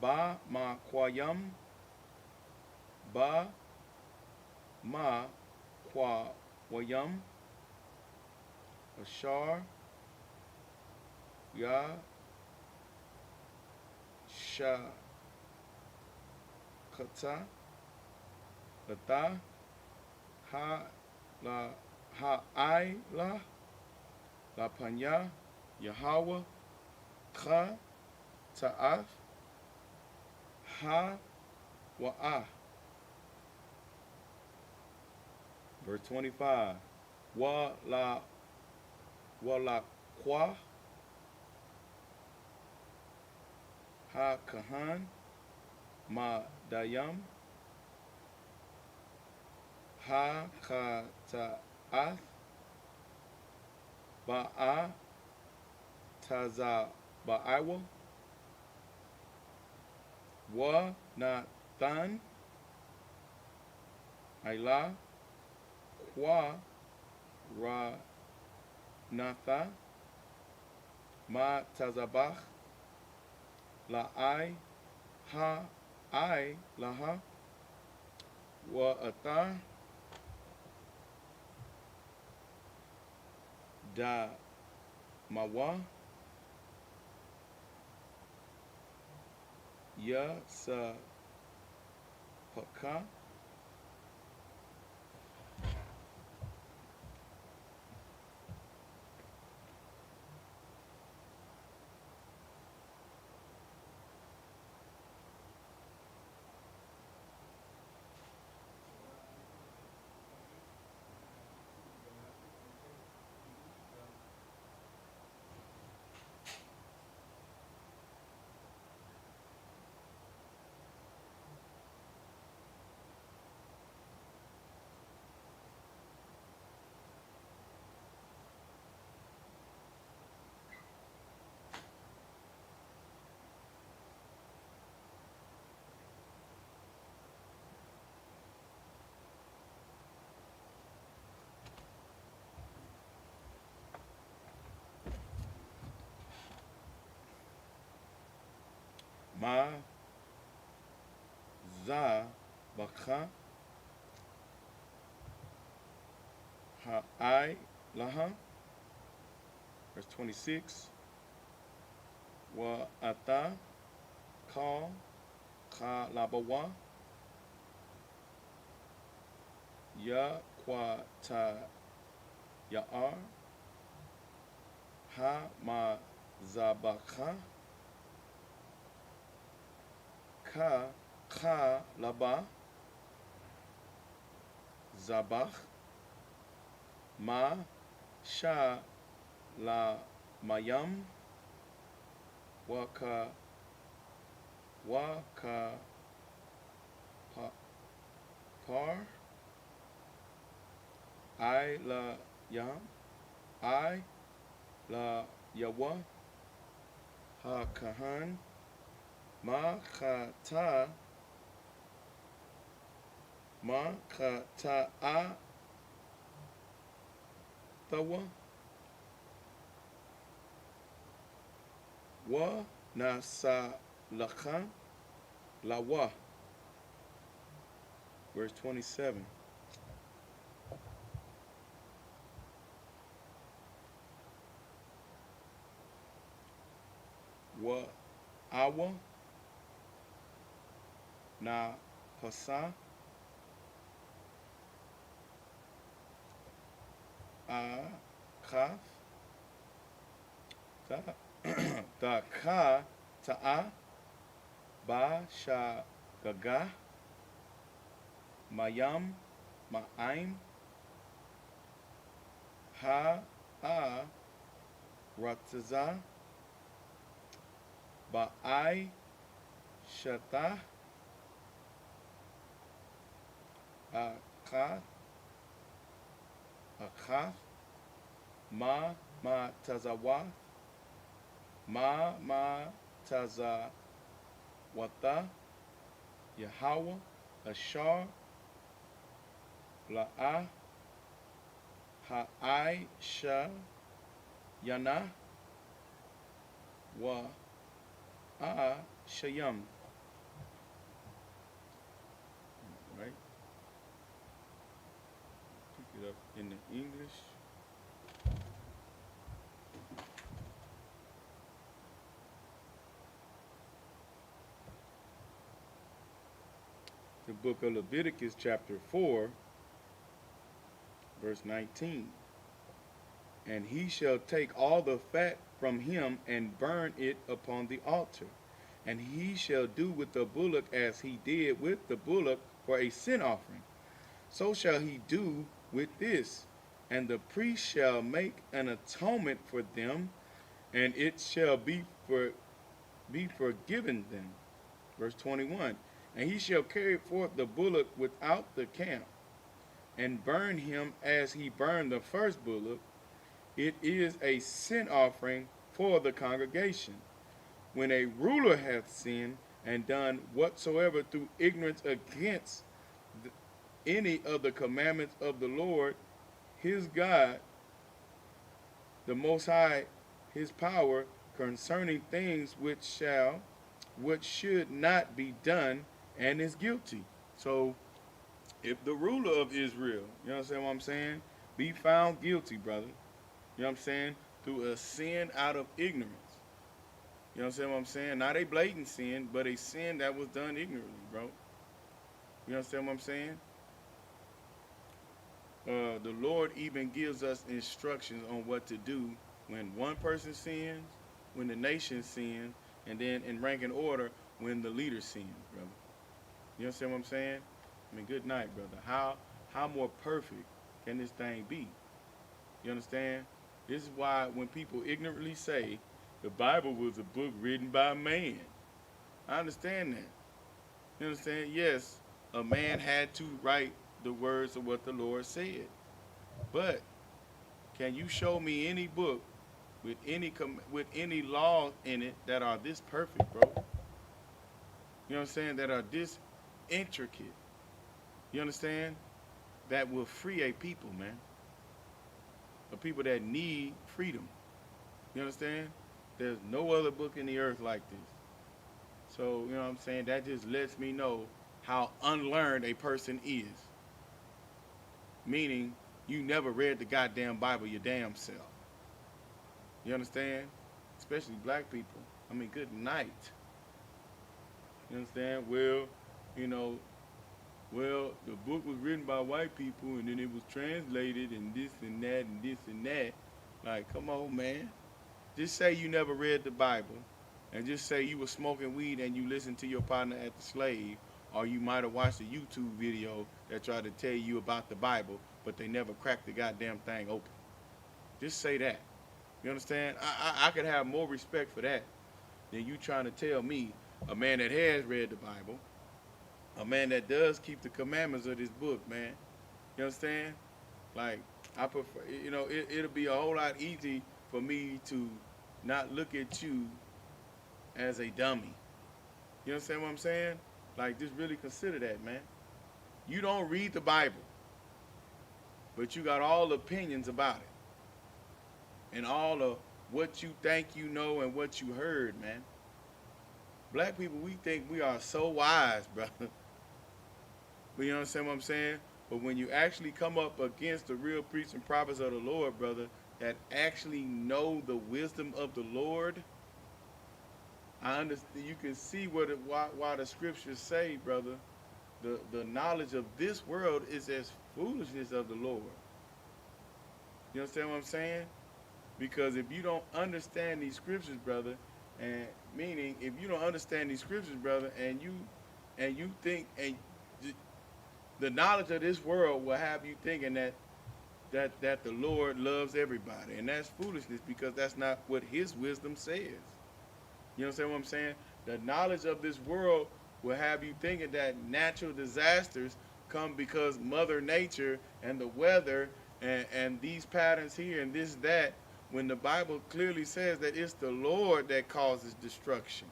Ba Ma Kwayam Ba Ma Kwa Wayam Ashar Ya Shakata Ata Ha La Ha I La Panya Yahweh Ka Ta'af Ha Wa'ah. Verse 25. Wa la Kwa Ha Kahan Ma Dayam Ha Ka Ta'ath Ba'a Taza Ba'awa Wa Nathan Aila Kwa Ra Natha Ma Tazabach La I Ha I Laha Wa Ata Da Mawa Ya Sa Paka Ma Za Baka Ha I Laha. Verse 26. Wa Ata Ka Ka Labawa Ya Kwa Ta Ya'ar Ha Ma Zabaka Ka Ka Laba Zabach Ma Sha La Mayam Waka Waka Par I La Yam I La Yawa Ha Kahan Ma Kata Ma Kata A Thawa Wa Nasa Lakan Lawa. Verse 27. Wa Awa Na Hasa A Kaf Ta Ka Ta'a Ba Sha Gaga Mayam Ma'aim Ha A Rataza Ba'ai Shata Akaf Akaf Ma Tazawa Ma Tazawata Yahweh Ashar La'a Ha'ai Sha Yana Wa A Shayam. Right? Pick it up in the English. The book of Leviticus, chapter 4, verse 19. And he shall take all the fat from him and burn it upon the altar. And he shall do with the bullock as he did with the bullock for a sin offering. So shall he do with this. And the priest shall make an atonement for them, and it shall be forgiven them. Verse 21. And he shall carry forth the bullock without the camp, and burn him as he burned the first bullock. It is a sin offering for the congregation. When a ruler hath sinned and done whatsoever through ignorance against any of the commandments of the Lord his God, the Most High, his power concerning things which should not be done, and is guilty. So if the ruler of Israel, you understand what I'm saying, be found guilty, brother, you know what I'm saying, through a sin out of ignorance. You understand what I'm saying? Not a blatant sin, but a sin that was done ignorantly, bro. You understand what I'm saying? The Lord even gives us instructions on what to do when one person sins, when the nation sins, and then in rank and order when the leader sins, brother. You understand what I'm saying? I mean, good night, brother. How more perfect can this thing be? You understand? This is why when people ignorantly say the Bible was a book written by man, I understand that. You understand? Yes, a man had to write the words of what the Lord said. But can you show me any book with any laws in it that are this perfect, bro? You know what I'm saying? That are this intricate. You understand? That will free a people, man. A people that need freedom. You understand? There's no other book in the earth like this. So, you know what I'm saying? That just lets me know how unlearned a person is. Meaning, you never read the goddamn Bible your damn self. You understand? Especially black people. I mean, good night. You understand? Well, you know, the book was written by white people and then it was translated and this and that and this and that. Like, come on, man. Just say you never read the Bible and just say you were smoking weed and you listened to your partner at the slave, or you might have watched a YouTube video that tried to tell you about the Bible, but they never cracked the goddamn thing open. Just say that. You understand? I could have more respect for that than you trying to tell me, a man that has read the Bible, a man that does keep the commandments of this book, man. You understand? Like, I prefer, it'll be a whole lot easy for me to not look at you as a dummy. You understand what I'm saying? Like, just really consider that, man. You don't read the Bible, but you got all the opinions about it and all of what you think you know and what you heard, man. Black people, we think we are so wise, brother. But you understand what I'm saying? But when you actually come up against the real priests and prophets of the Lord, brother, that actually know the wisdom of the Lord, I understand. You can see why the scriptures say, brother, the knowledge of this world is as foolishness of the Lord. You understand what I'm saying? Because if you don't understand these scriptures, brother, and meaning if you don't understand these scriptures, brother, and you think and the knowledge of this world will have you thinking that the Lord loves everybody, and that's foolishness because that's not what His wisdom says. You understand what I'm saying? The knowledge of this world will have you thinking that natural disasters come because Mother Nature and the weather and these patterns here and this that, when the Bible clearly says that it's the Lord that causes destruction.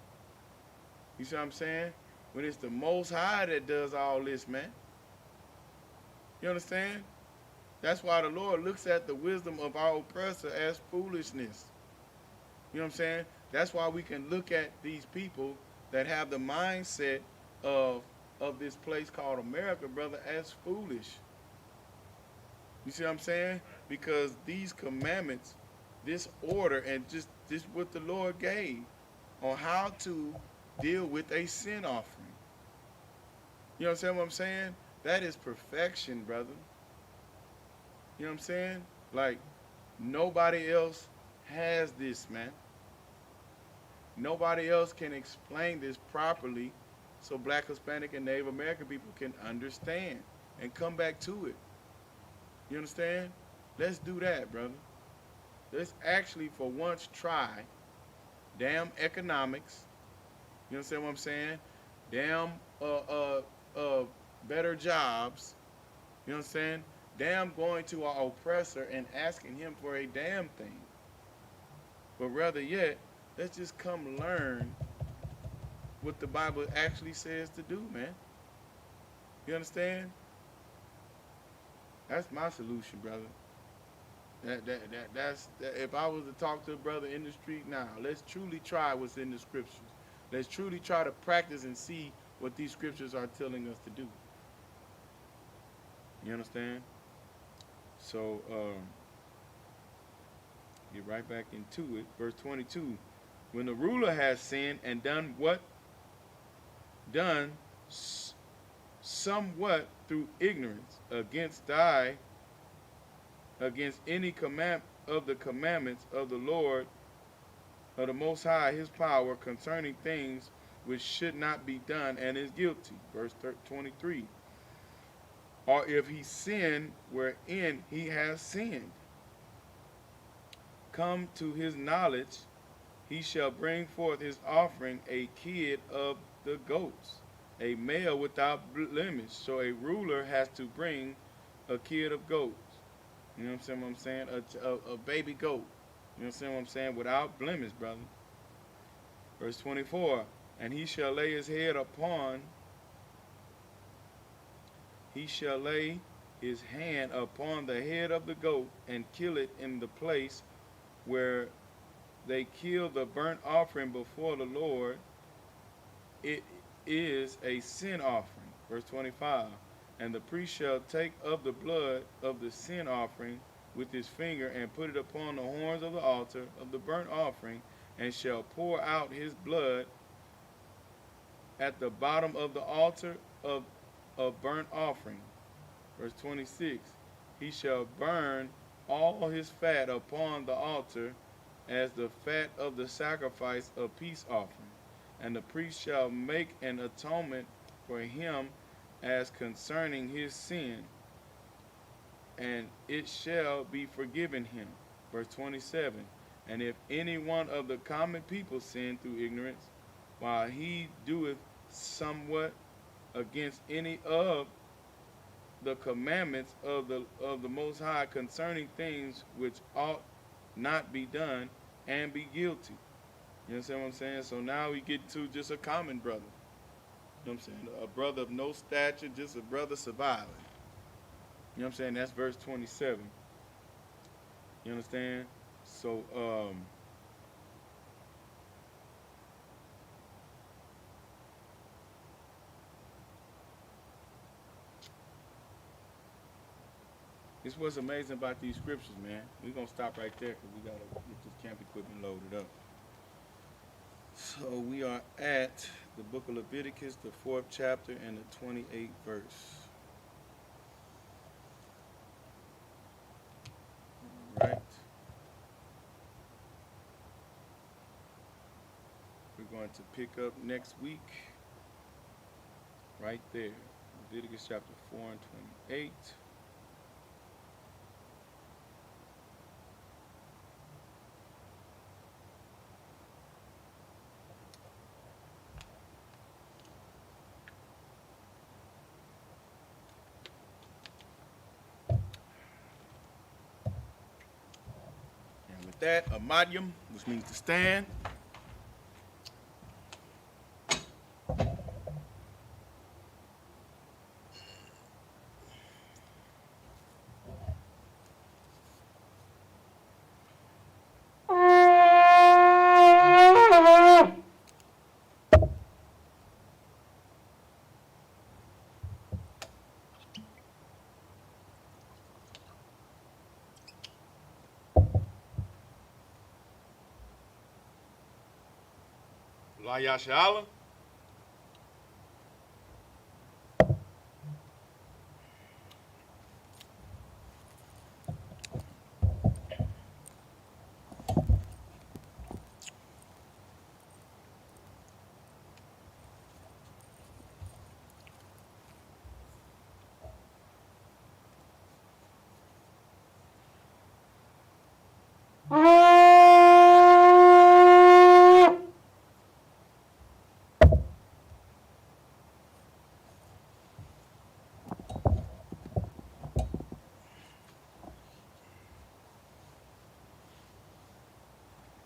You see what I'm saying? When it's the Most High that does all this, man. You understand? That's why the Lord looks at the wisdom of our oppressor as foolishness. You know what I'm saying? That's why we can look at these people that have the mindset of this place called America, brother, as foolish. You see what I'm saying? Because these commandments, this order, and just what the Lord gave on how to deal with a sin offering. You understand what I'm saying? That is perfection, brother. You know what I'm saying? Like, nobody else has this, man. Nobody else can explain this properly so Black, Hispanic, and Native American people can understand and come back to it. You understand? Let's do that, brother. Let's actually, for once, try damn economics. You understand what I'm saying? Damn better jobs. You know what I'm saying? Damn going to our oppressor and asking him for a damn thing. But rather yet, let's just come learn what the Bible actually says to do, man. You understand? That's my solution, brother. If I was to talk to a brother in the street now, let's truly try what's in the scriptures. Let's truly try to practice and see what these scriptures are telling us to do. You understand? So, get right back into it. Verse 22. When the ruler has sinned and done what? Done somewhat through ignorance against any command of the commandments of the Lord, of the Most High, his power, concerning things which should not be done, and is guilty. Verse 23. Or if he sin wherein he has sinned, come to his knowledge, he shall bring forth his offering, a kid of the goats, a male without blemish. So a ruler has to bring a kid of goats. You know what I'm saying? A baby goat. You know what I'm saying? Without blemish, brother. Verse 24. And he shall lay his hand upon the head of the goat and kill it in the place where they kill the burnt offering before the Lord. It is a sin offering. Verse 25. And the priest shall take of the blood of the sin offering with his finger and put it upon the horns of the altar of the burnt offering, and shall pour out his blood at the bottom of the altar of burnt offering. Verse 26. He shall burn all his fat upon the altar as the fat of the sacrifice of peace offering. And the priest shall make an atonement for him as concerning his sin, and it shall be forgiven him. Verse 27. And if any one of the common people sin through ignorance, while he doeth somewhat against any of the commandments of the Most High concerning things which ought not be done, and be guilty. You understand what I'm saying? So now we get to just a common brother. You know what I'm saying? A brother of no stature, just a brother surviving. You know what I'm saying? That's verse 27. You understand? So, this what's amazing about these scriptures, man. We're going to stop right there because we got to get this camp equipment loaded up. So we are at the book of Leviticus, the 4th chapter and the 28th verse. All right. We're going to pick up next week right there. Leviticus chapter 4 and 28. That amadium, which means to stand. La Yashala.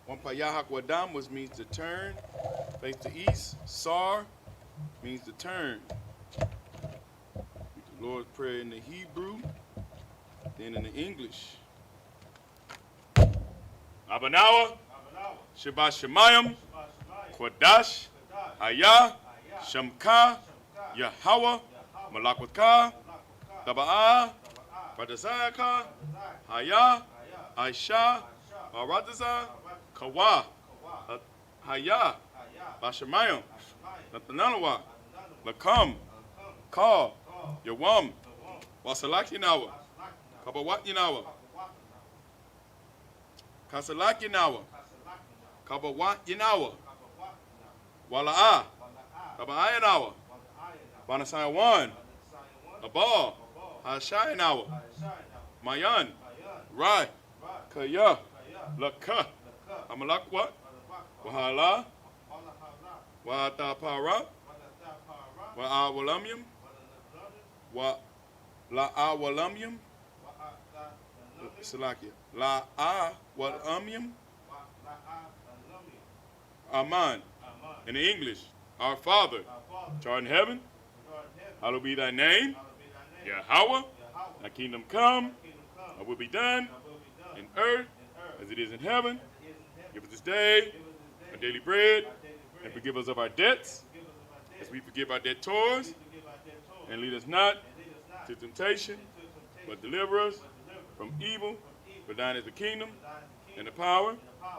Wampayahakwadam, which means to turn, face to east. Sar means to turn. The Lord's Prayer in the Hebrew. Then in the English. Abanawa, Shabbat Shemayim, Kodash, Ayah, Shamka, Yahweh, Malakwaka, Taba'ah, Radazayaka, Hayah, Aisha, Baradaza, Kawa, Hayah, Bashamayim, Natananawa, Lakam, Ka, Yawam, Wasalaki Nawa, Kabawat Yanawa, Kasalak Yanawa, Kabawat Yanawa, Wala'a, Kaba'ay Yanawa, Banasai 1, Abal, Hashai Yanawa, Mayan, Rai, Kaya, Laka, Amalakwa, Wahala, Watapara, Wa'awalamyum, La'awalamyum, Salakia, La'awalamyum, Aman. In the English, our Father, which art in heaven, hallowed be thy name, Yahweh, thy kingdom come, thy will be done, in earth as it is in heaven. Give us this day our daily bread, and forgive us of our debts, as we forgive our debtors, and lead us not to temptation, but deliver us from evil. For thine is the kingdom, and the power,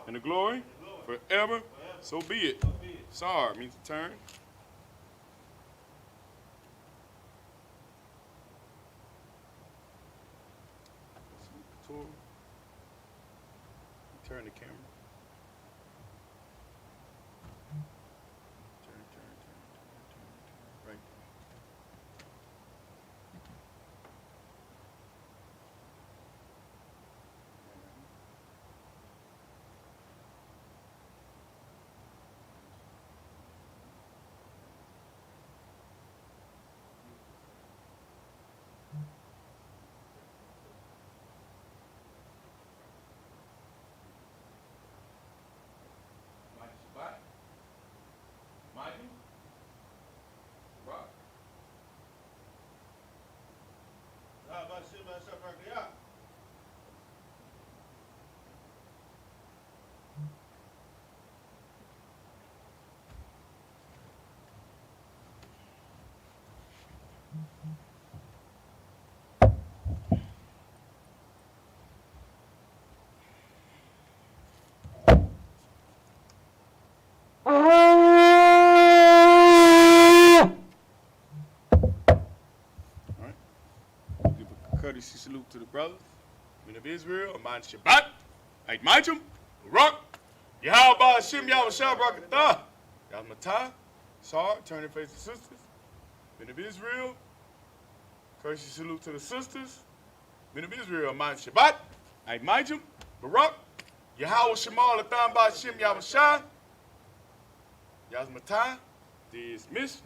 and the glory, forever. So be it. Sar means to turn. Turn the camera. Turn. Right. Courtesy salute to the brothers, men of Israel, Aman Shabbat, Ait Maichum, Barak, Yahweh Hashem Yahweh Shah Barakatah, Yahmatah, Sar, turn and face the sisters, men of Israel, courtesy salute to the sisters, men of Israel, Aman Shabbat, Ait Maichum, Barak, Yahweh Shemal Lathan Ba Hashem Yahweh Shah, Yahmatah, dismissed.